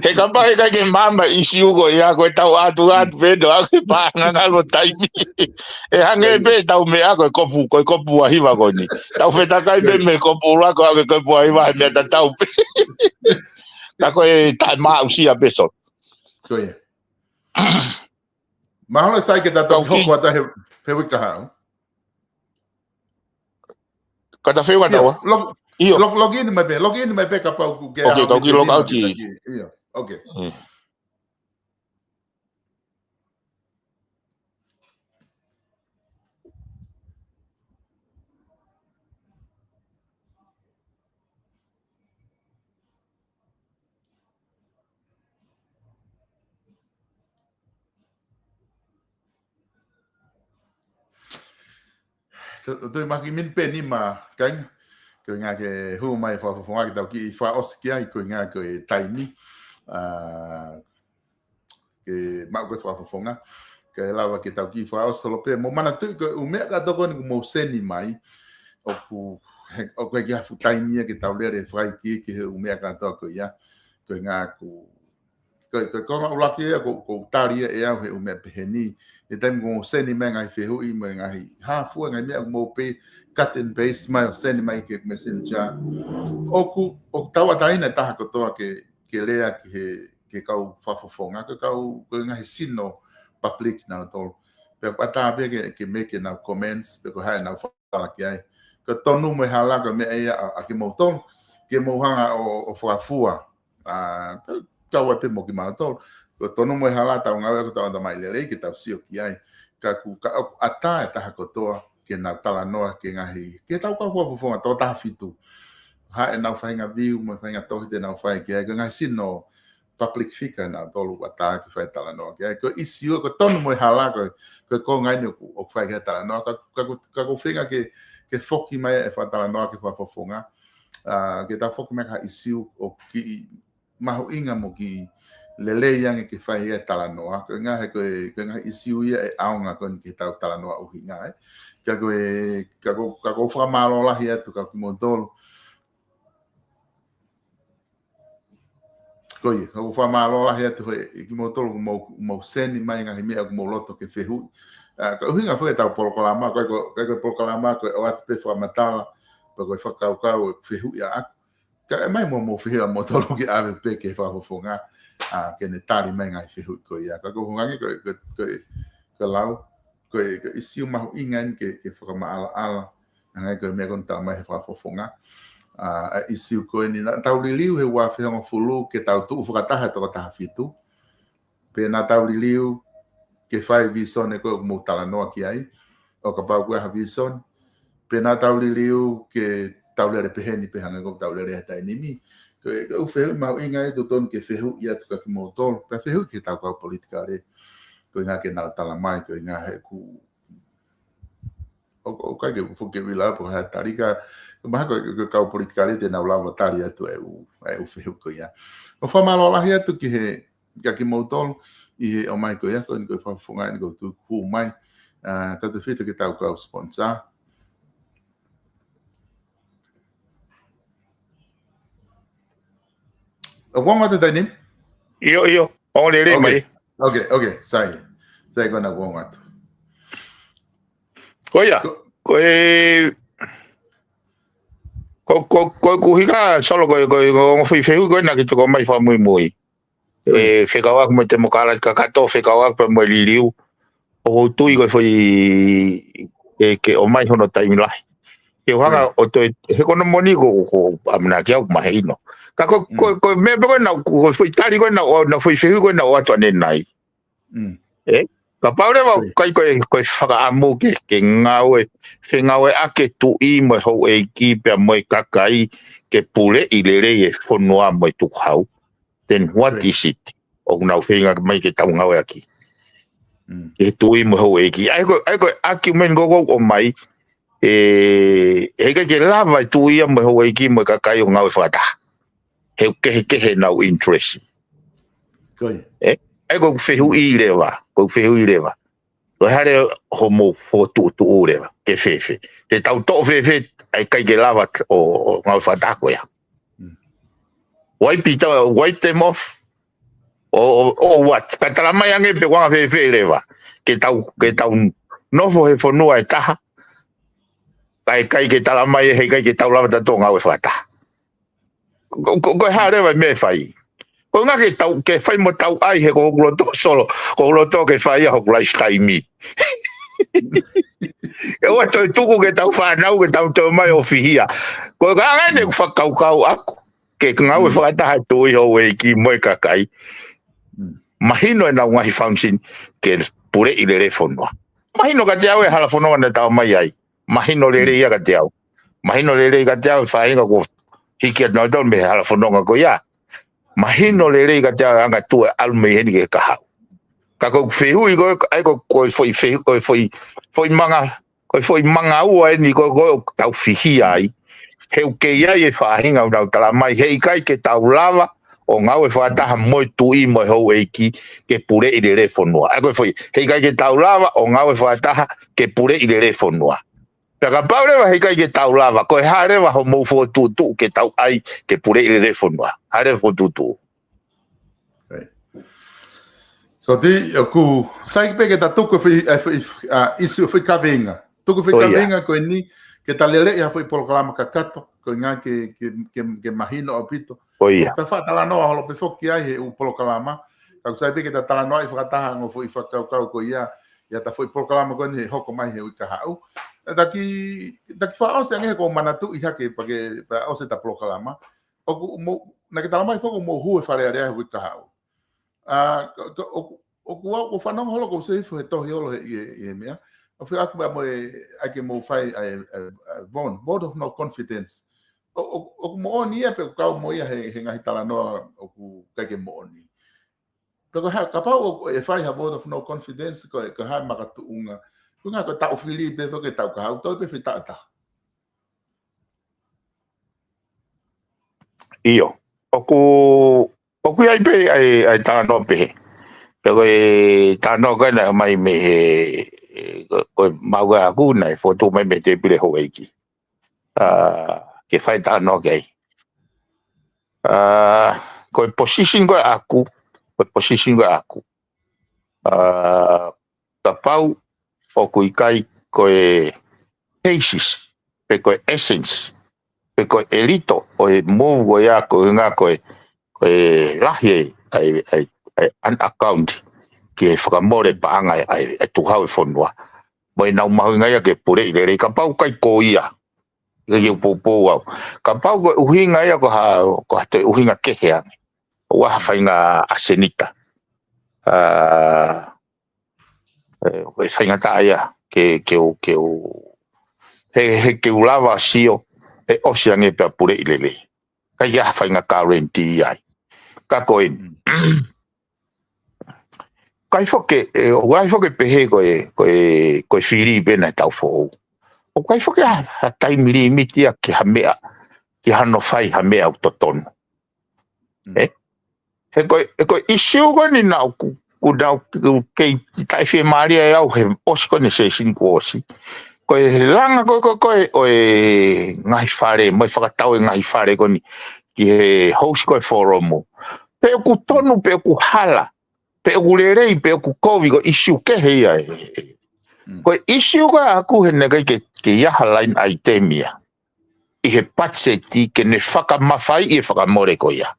He kampai kai ke mama isiu koe ia, koe tau atu pedo, aku pānga ngalo taimi. E hange pe tau mea koe kopu ahiwa koe ni. Tau wheta kai pe me kopu rako ake kopu ahiwa he mea tau pe. Ta koe tai maa usia peso. Koe. Mahalo sai ke tato hoko ata he wika hao. Kata whewa tawa? Log in mai pe ka pau ku ke hao. Ok, kau ki log out i. Ok. Tôi maki min pe ni ma kain ko nga ke hu mai fa ki tau ki fa oskia ko nga ko taimi ke ma ko fa nga ke lava ki tau ki fa oslo pe mo mana tu ko me ka to ko ni mo seni mai o ko ki fu taimi ke tau le frai ki me ka to ko ya ko nga ko la ki ko tari e au he me peheni e tem go seni menga I fehu I menga ha fu ngai me mo pe cut and paste mai seni mai ke messenger o tawa taina ta ko to ke lea ke kau fa fonga ko ngai sino public na to pe pata pe ke make na comments pe ko hai na fala ki ai ko tonu mo hala ko me a ki mo ton ke mo hanga o fua ka wa pe mo ki ma to ko tonu mo hala ta nga ko ta mai le ki ta sio ki ai ka ku ka ata ta ko to ke na tala noa ke ngahi ke tau ka fua to ta fitu ha na fainga viu mo fainga to de na fai ke ga ngai sino public figure na tolu ata ki fai tala noa ke ko isio ko tonu mo hala ko ngai no o fai ke tala noa ka ko finga ke foki mai e fa tala noa ke fa fofonga ke ta foki mai ka isio o ki mahu inga mo ki lele yang ke fai e tala noa ko ngai ko ngai isio e aunga kon ki tau tala noa o hinga ka ko fa malo la hia tu ka mo tolu Koe, ko fa malo la hea te hoi, ki mo tolu mo seni mai ngahi mea ko mo loto ke whehu. Ko hinga whai tau polokalama, ko polokalama, ko o atu pe whamatala, pa koe whakaukau e whehu ia aku. Ka e mai mo whehua mo tolu ki awe pe ke whafofonga, ke ne tari mai ngahi whehu koe ia. Ka ko hungangi ko lau, ko isiu mahu ingan ke whakamaala ala, ngai koe mea kon tau mai he whafofonga. Isiu koe ni na tau liliu he wa whionga fulu ke tau tuu whakataha toko taha fitu. Pe na tau liliu ke whai vison e koe mo tala noa ki ai. O ka pau koe ha vison. Pe na tau liliu ke tau lere peheni pehanga koe tau lere hata inimi. Koe u whehu mau inga e tuton ke whehu ia tuka ki mo tol. Pe whehu ke tau kau politika re. Koe ngā ke nau tala mai koe ngā he ku. O kai ke fuke wila po ha tarika. Maha ko kau politika le te na lava tari atu e u whehu ko ia. O whamalo lahi atu ki he ki mautol i he o mai ko ia ko ni ko whafunga ni ko tu hu mai. Tatu whita ki tau kau sponsor. O wonga te tainim? Iyo, o le mai. Okay, sai kona wonga atu. Koia, ko hika solo ko fui feu ko na ki to mai fa muy fekawa ko te mokala ka kato fekawa pa mo liliu o tu i ko foi ke o mai hono time lai ke hanga o to he kono moni ko amna kia ma hino ka ko me ko na ko foi tari ko na foi feu ko na o to ne nai ka paure wa kai ko whaka amu ke ngawe whengawe ake tu i mo ho e ki pe mo kakai ke pule i lere e whonua mo tu hau then what is it o na whenga mai ke tau ngawe aki e tu i mo ho e ki ai ko aki men go o mai he ke lava tu i mo ho e ki mo kakai o ngawe whata he ke now interest Koi ai ko whehu i lewa, o hare homo fo tu lewa, ke whewe. Te tau to whewe, ai kai ke lava o ngau whatako ia. Wipe them off, o what? Ka tala mai ange pe wanga whewe lewa, ke tau nofo he whanua e taha, kai ke tala mai he kai ke tau lava tato ngau whataka. Ko hare wa me whai. Ko nga ke fai mo tau ai he ko loto solo ko loto ke fai ho lifestyle mi e o to tuku ke tau fa nau ke tau to mai ofihia ko nga ne fa kau aku ke nga we fa ta to i ho e ki mo kakai mahino na nga hi function ke pure i telefono mahino ka te au e hala fono na tau mai ai mahino le ia ka te au mahino le ka te au fa inga ko hiki na don me hala fono ko ya mahino le ka te anga tu alme heni ke ka ka ko fehu i ko ai ko foi fehu ko foi manga u ni ko tau fihi ai he ke ia e fa hinga na tala mai he kai ke tau lava o ngau e fa ta mo tu i mo ho e ki ke pure i telefono ai ko foi he kai ke tau lava o ngau e fa ta ke pure i telefono Pega paure wa hika ke tau lava, ko hare wa ho mo fo tu ke tau ai ke pure i telefono. Hare fo tu. So di ku sai pe ke ta tuku fi isu fi kavenga. Tuku fi kavenga ko ni ke talele ya foi programa kakato ko nga ke mahino opito. Ta fa tala no ho pe fo ki ai o programa. Ka sai pe ke ta tala no i fa ta ngo foi fa ka ko ia ia ta foi programa ko ni hoko mai he ka hau daki fa o se nge ko manatu i hake pake pa o se ta programa o mo na ke tala mai foko mo hu e fare area he ka hau o ku fa no holo ko se fo to hiolo e mea o fi aku ba mo ake mo fai vote of no confidence o mo ni e pe ka mo ia he ngai tala no o ku ka ke mo ni Pero kapag if I have vote of no confidence ko ha makatuunga kung ako tao Filipe ko ke tao ka auto pe fita ta Iyo oku ai pe ai ta no pe pero ta no ga na mai me ko maua aku na foto mai me te pile ho iki ke fai ta no ga ko position ko aku position ko aku tapau o kuikai ko basis pe ko essence pe ko elito o move go ya ko nga ko lahi ai an account ki whakamore paanga ai tu hau fonua mo na mau nga ke pure ile ka pau kai ko ia ke popo au ka pau ko uhinga ia ko te uhinga ke hea wa fainga asenita fainga ta ia ke he ulava sio e osiange pe pure ilele ka ia fainga guarantee ai ka ko kai foke pehe ko Filipe na tau fo o kai foke ha tai mili mitia ki hamea ki hano fai hamea autoton he ko issue ko ni na ku na ke tai fe maria ya o he osko ne se sin ko si ko langa ko o ngai fare mo whakatau ngai fare ko ni ki he host ko forum pe ku tonu pe ku hala pe ku lerei pe ku kovi ko issue ke he ai ko issue ko aku he nega ke ya line itemia i he patseti ke ne whakamawhai i whakamore ko ia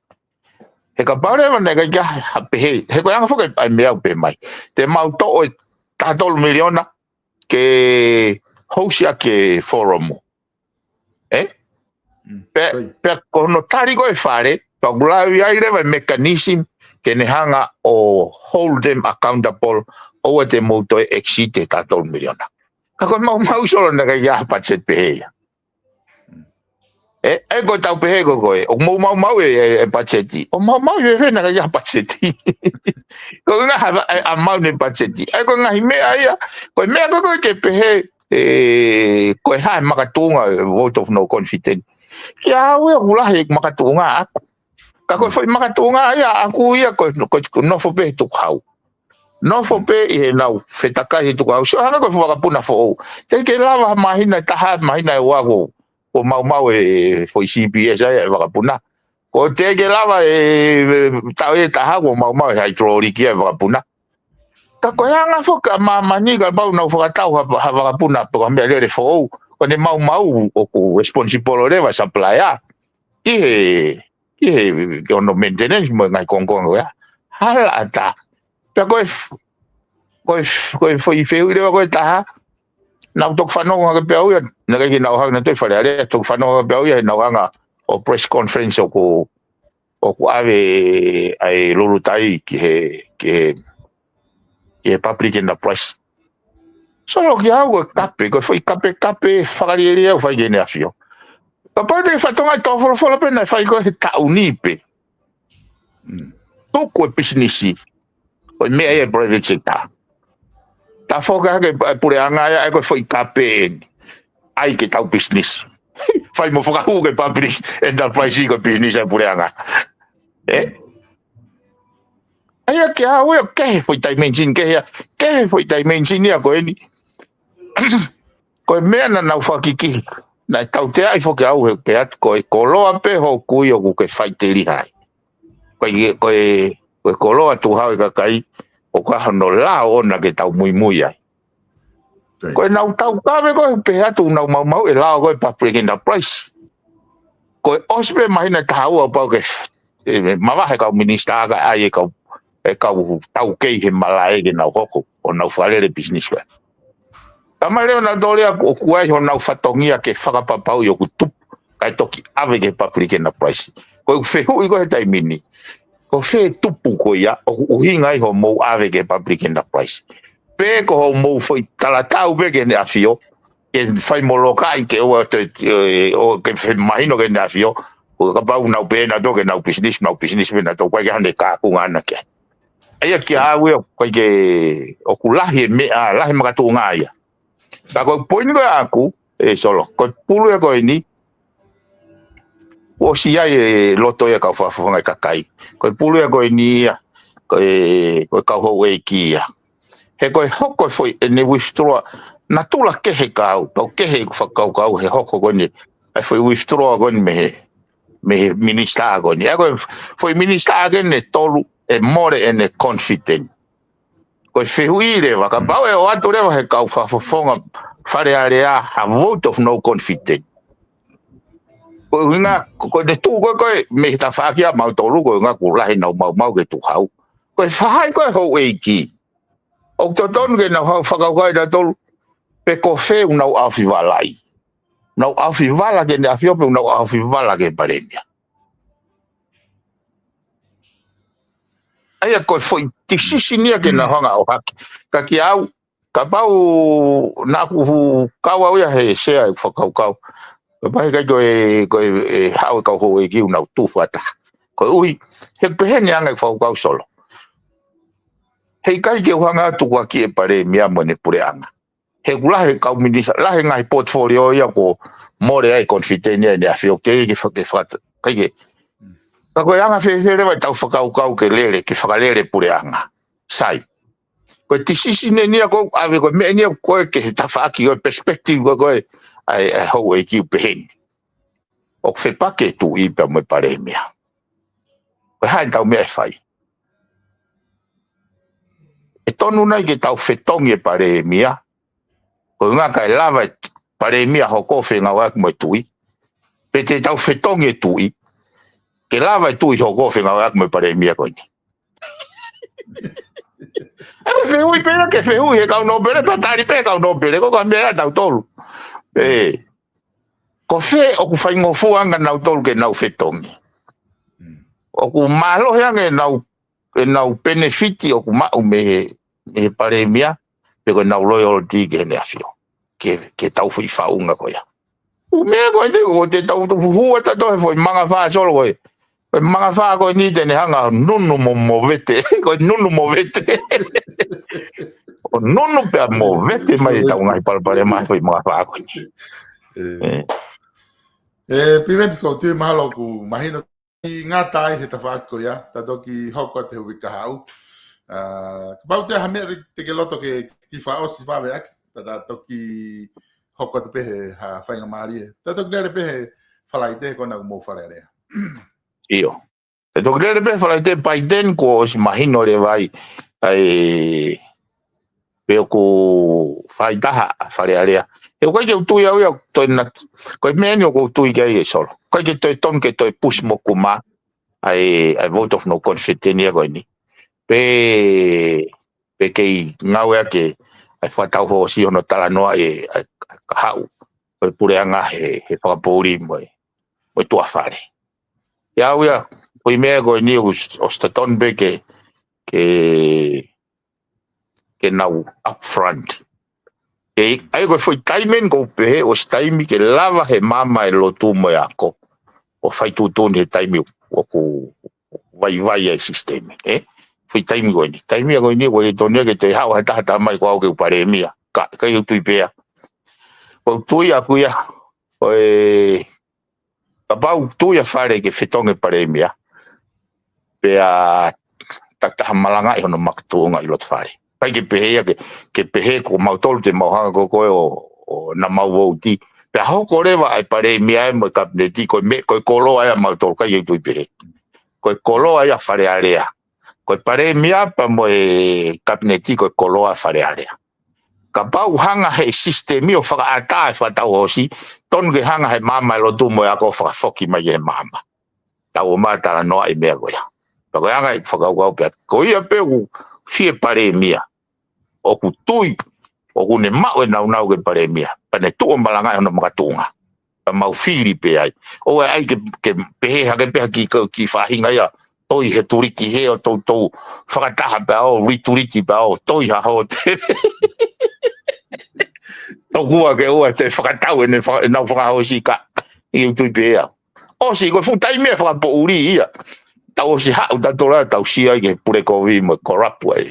he ka paure wana ka kia hape he ko yanga whaka ai mea upe mai te mau to o tatol miliona ke hausia ke forum pe kono tari ko e whare pa gulawi ai rewa mechanism ke ne hanga o hold them accountable o te mauto e exit te tatol miliona ka koe mau solo na ka kia hapatset pe he ko tau pehe ko koe o mau e patseti o mau e fena ka ia patseti ko nga a mau ne patseti ko nga mea ia ko mea ko ke pehe ko ha makatunga vote of no confidence ya we ulahe makatunga ka ko foi makatunga ia aku ia ko no fo pe tu hau no fo pe e nau fetaka tu hau so hanga ko fo ka puna fo te ke lava mahina taha mahina wago o mau e foi CBS ai vakapuna ko te ke lava tau e taha ko mau hydraulic e vakapuna ka ko hanga foka mani ka pau na fakatau ha vakapuna po me le fo ko ne mau o ko responsible le va supply ki he ono maintenance mo ngai kongkong ya hala ata ka ko foi feu le ko taha na tok fano nga pe au na ke na ha na te fare ale tok fano pe au na nga o press conference ko ave ai lolutai ke public in the press solo que au kape ko foi kape fagariria o fai gene afio papa te fatonga to folo pe na fai ko ta unipe to ko business o me ai private sector ta foga ke pure anga ai ko foi kape ai ke tau business fai mo foga ke public enterprise ko business ai pure anga ai ke au ke foi dimension ke foi dimension ni ko ni ko me na ufakiki na tau te ai foga au ke at ko loa pe ho ku yo ku ke fai te ri hai ko loa tu ha ka kai o ka no la ona ke tau muy ai ko na tau ka me ko pe atu na mau e la ko pa breaking the price ko ospe mai na tau pa ke ma va ka minister ga ai ka tau ke he malai ke na ko o nau whalere business wa. Tama leo na dorea o kuai ho nau whatongia ke whakapapau i o kutupu kai toki ave ke paprike na price. Ko whehu i ko he taimini. Ko whe tupu ko ia o uhinga i ho mou ave ke paprike na price. Pe ko ho mou foi talatau pe ke ne afio ke fai molokai ke o ke whe mahino ke ne afio o ka pau nau pe na to ke nau business pe na to kwa ke hane ka kunga ana ke. Aia ki hawe o kwa ke o kulahi me a lahi makatu ngā ia. Ka ko poini ko aku solo ko pulu e ko ini o si ai loto e ka whawhanga kakai. Ko pulu e ko ini ia ko ka ho e ki ia. He ko hoko foi ne withdraw na tula kehe kau to kehe whakau he hoko ko ni ai foi withdraw ko ni me minister ko ni. Ko foi minister ko ne tolu e more e ne confident. Ko whiuire waka pau e o atu rewa he kau whawhonga whare area a vote of no confident. Ko inga ko ne tu ko me ta whakia mau tolu ko inga ko lahi nau mau ke tu hau. Ko whahai ko ho e ki. O to ton ke na whakau kai na tolu pe ko fe unau awhi walai. Nau awhi wala ke ne awhio pe unau awhi wala ke paremia. Aia ko foi tisisi nia ke na hanga o haki. Ka ki au, ka pau na ku kau au ia he sea e whakau. Ka pahi kai ko e hau kau ho e ki unau tūwhata. Ko ui, he pehe ni anga e whakau solo. Hei kai ke uhanga atu kua ki e pare mia mo ne pure anga. He kulahe kau minisa, lahe ngai portfolio ia ko more ai confitenia ni a whio ke whakata. Kai ke, ka koe anga whewhere wai tau whakau ke lere, ke whakalere pure anga. Sai. Koe tisisi ne nia kou, awe koe mea nia koe ke he tawhaaki koe perspective koe ai hou e kiu peheni. O whepake tu ipa mo pare mea. Koe hae tau mea e whai. E tonu nei ke tau whetongi e pare mea. Koe ngā kai lava pare mea ho kowe ngā wak mo e tui. Pe te tau whetongi e tui. Ke lava e tui ho kowe ngā wak mo e pare mea koe ni. Eko whehui pera ke whehui he kau nopere, patari pe kau nopere, ko ka mea tau tolu. Ko whe o ku whaingofu anga nau tolu ke nau whetongi. O ku malo heanga e nau benefiti o ku mau me pare mea, pe koe nau loyalty ke ne awhio. Ke tau whi whaunga koea. U mea koe ni, ko te tau hua tato he foi manga whaa solo koe. Koe manga whaa koe ni tene hanga nunu mo vete, koe nunu mo vete. O nunu pea mo vete mai tau ngai palapare mai foi manga whaa koe ni. Pimenti ko tui mahalo ku mahina i ngā tai he tawhaako ia, tato ki hoko te hui kahau. Pau te hamea te ke loto ke ki whaosi whawe aki, tato ki hoko te pehe ha whainga maari e. Tato ki lere pehe whalai te kona ku mou whare rea. Iyo. Tato ki lere pehe whalai te pai ten ko osi mahino le vai ai peo ku whai taha whare area. E koe ke utui au ia toi na koe meni o ko utui ke ai e solo. Koe ke toi ton ke toi push mo kuma ai vote of no confidence koe ni. Pe kei ngau ea ke ai whatau ho si ono tala noa e hau. Koe pure anga he whakapouri mo tua whare. E au ia koe mea koe ni o staton pe ke nau upfront. Ai koe foi taimen ko pehe o staimi ke lava he mama e lotu mo e ako. O fai tutun he taimi o ku vai ai sistemi. Foi taimi koe ni. Taimi a koe ni koe tonia ke te hao he tahata mai ko au ke upare mia. Kai utui pea. Ko tui aku ia. Koe kapau tui a whare ke whetonge pare mia. Pea taktaha malanga i hono makatuunga i lot whare. Pai ke pehea ke pehe ko mautolu te mauhanga ko koe o na mau wauti. Pea hoko rewa ai pare mia e mo kapneti koe koloa ea mautolu kai e tui pehe. Koe koloa ea whare area. Koe pare mia pa mo e kapneti koe koloa whare area. Ka pau hanga he sistemi o whaka ata e whatau hosi. Tonu ke hanga he mama e lotu mo e ako whakafoki mai e mama. Tau o mātara noa i mea koea. Pa koe hanga i whakau kau pea. Ko ia pe ku fie pare mia. o ku tui o ku ne mau e nau ke paremia pane tu o malanga ona makatunga pa mau fili pe ai o ai ke pe ha ke pe ki fahinga ia toi he turiki he o tau whakataha pa o rituriki pa o toi ha ho te tau hua ke ua te whakatau e nau whakahau si ka i utui pe ea o si ko futai mea whakapo uri ia tau si hau tatora tau si ai ke pure kovi mo corrupt wai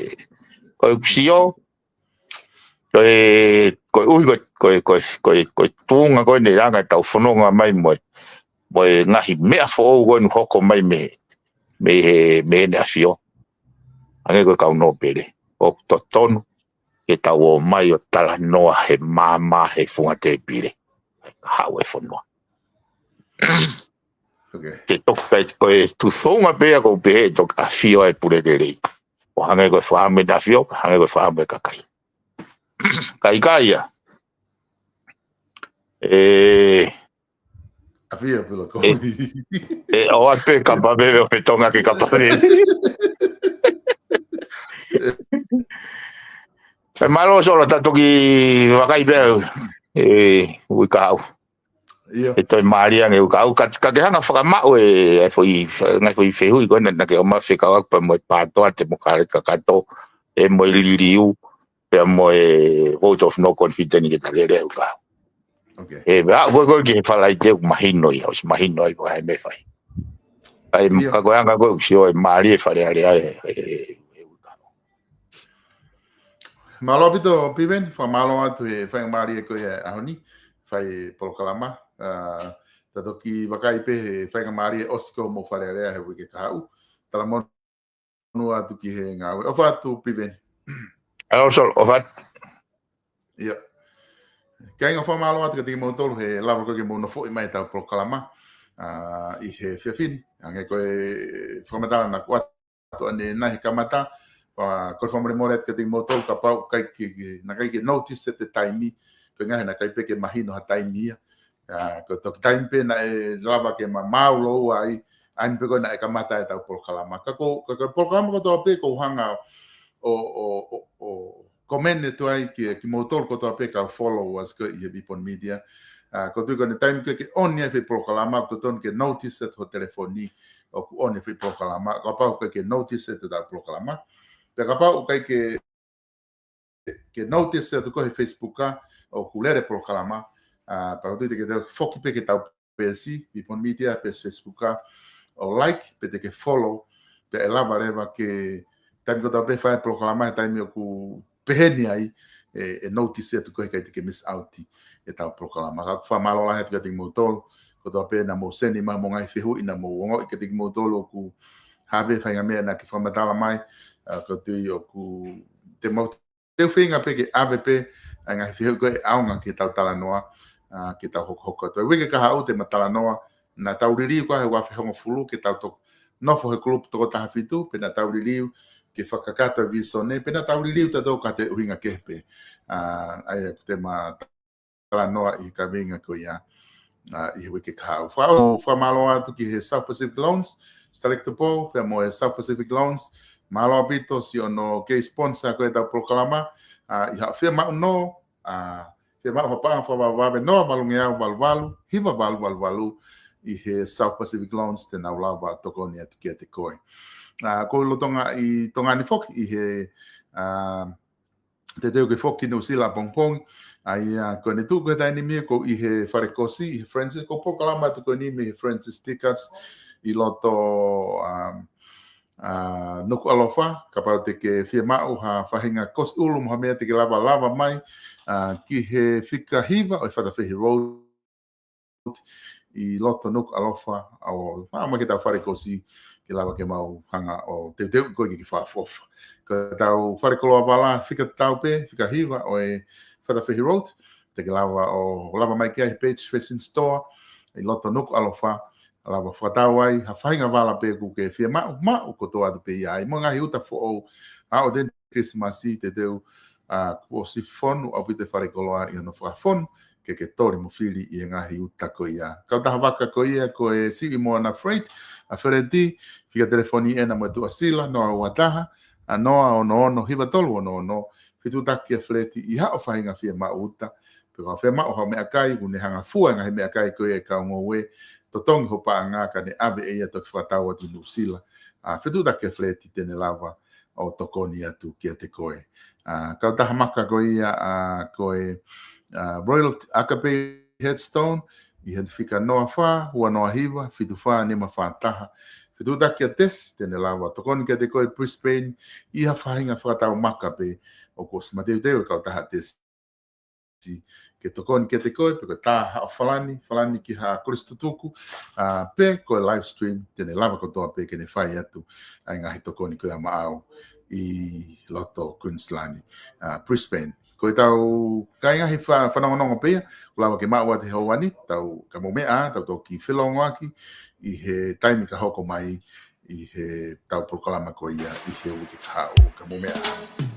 ko si o ko tunga ko ne ranga tau whanonga mai mo ngahi mea fo o nu hoko mai me ne afio ange ko kau no pere o to tonu ke tau o mai o tala noa he mama he funga te pire hau e whanua ke toku kai ko tu fonga pe ko pe to afio e pure te rei o hange ko whaame na afio hange ko whaame kakai kai ya afia pela ko o ape kapa bebe o petonga ke kapa bebe e malo solo tanto ki wakai be ui kau e toi maria nge kau ka ke hanga whakamau e foi ngai foi fehui ko na ke o ma whekau pa mo pato ate mo kare kakato e mo liriu pe mo vote of no confidence ke talere u kau okay go ke fala te mahino ia os mahino ai vai me fai ai ka go anga go xio e mari e fare ale malo pito piven fa malo atu e fai mari e ko e ahoni fai polokalama tatoki wakai pe fai mari e osiko mo fare ale he wike kau tala mo no atu ki he ngau o fatu piven also of that ia Kaya nga whamalo atu ka tiki mo tolu he lava koe ke mo na fo i mai tau proklama i he whiawhini. Ange koe whamatala na kuatu ane nahi kamata koe whamare moret ka tiki mo tolu ka pau kai ke notice te taimi koe ngahe na kai peke mahino ha taimi ia. Koe toki taimi pe na e lava ke ma maulo ai aini pe koe na e kamata e tau proklama. Ka koe proklama ko toa pe ko hanga o komene tu ai ki motor ko to pe ka followers ko i bipon media ko tu ko ne time ke on ye fe proklama ko ton ke notice et ho telefoni o ku on ye fe proklama ko pa ko ke notice et da proklama pe ka pa ko ke notice et ko he Facebook o ku lere proklama pa tu ke foki pe ke ta pe si bipon media pe Facebook o like pe ke follow pe lava leva ke time ko ta pe fa proklama time ku peheni ai e notice atu koe kai te miss out e tau proklama ka fa malo la het gating motol ko to pe na mo seni ma mo ngai fehu ina mo ngo ke ting motol ku habe fa ngame na ke fa matala mai ko tu yo ku te mo te finga pe ke avp ngai fehu ko aunga ke tau tala noa ke tau hoko to we ke ka au te matala noa na tau riri ko he wa fe hongo fulu ke tau to no fo he club to ta fitu pe na tau riri ke whakakata visone, pena tauri liu tatou ka te uhinga kepe. Ai te ma tala noa i ka vinga ko ia i wike kau. Wha malo atu ki he South Pacific Loans, Selector Po, pe mo he South Pacific Loans, malo apito si ono ke sponsor ko e tau proklama, i ha whia mau no, whia mau hapa wha wawe no, malungi au walu, hiva walu, i he South Pacific Loans, te nau lawa toko ni atu ki te koe. Ko lotonga i tonga ni foki i he te teo ke foki no sila pongpong ai ko ne tu ko tai ni mi ko i he farekosi i Francis ko pokalama tu ko ni mi Francis Tickets i loto nuku alofa ka pau te ke fia mau ha fahinga kos ulu mo me te ke lava mai ki he fika hiva o fata fehi road i loto nuku alofa o ma ke tau farekosi ke lava ke mau hanga o te ko ki fa fofa ka tau farekolo bala fika tau pe fika hiva o e fata fehi road te ke lava o lava mai ke page fashion store i loto nuku alofa lava fatau ai ha fainga vala pe ku ke fia ma ko to adu pe ai mo nga hiuta fo o a o den Christmas te teu ko si fon o pite farekolo ai no fa fon ke tori mo fili i nga hiuta ko ia ka ta vaka ko ia ko e si mo na freight a fereti fica telefoni ena mo tu asila no wataha no hiva tolu no fitu taki a fleti I hao whahinga fia mauta, pe wa whea mao hao mea kai, une hanga fua ngahi mea kai koe e kao ngowe, to tongi hopa a ngā ka ne ave e atoki whataua tu Nusila. Fitu taki a fleti tene lava o tokoni atu kia te koe. Kau taha maka ko ia koe Royal Akape Headstone, I hen fika noa wha, hua noa hiwa, fitu wha nema wha taha. Fitu taki a tes, tene lawa, tokoni kia te koe Brisbane, Iha whahinga whakatau maka pe, o ko si mateu teo kau taha tes. Ke tokoni kia te koe, pe koe taha o whalani ki ha Kristutuku, pe koe live stream, tene lawa kotoa pe kene whai atu, ai ngahi tokoni koe a maau I loto Queenslandi, Brisbane. Koe tau kai ngahi whanongonongo pia, ulawa ke maua te hauani, tau ka momea, tau tau ki whilongo aki, I he taimi ka hoko mai, I he tau prokalama ko ia, I he uki ka hau ka momea.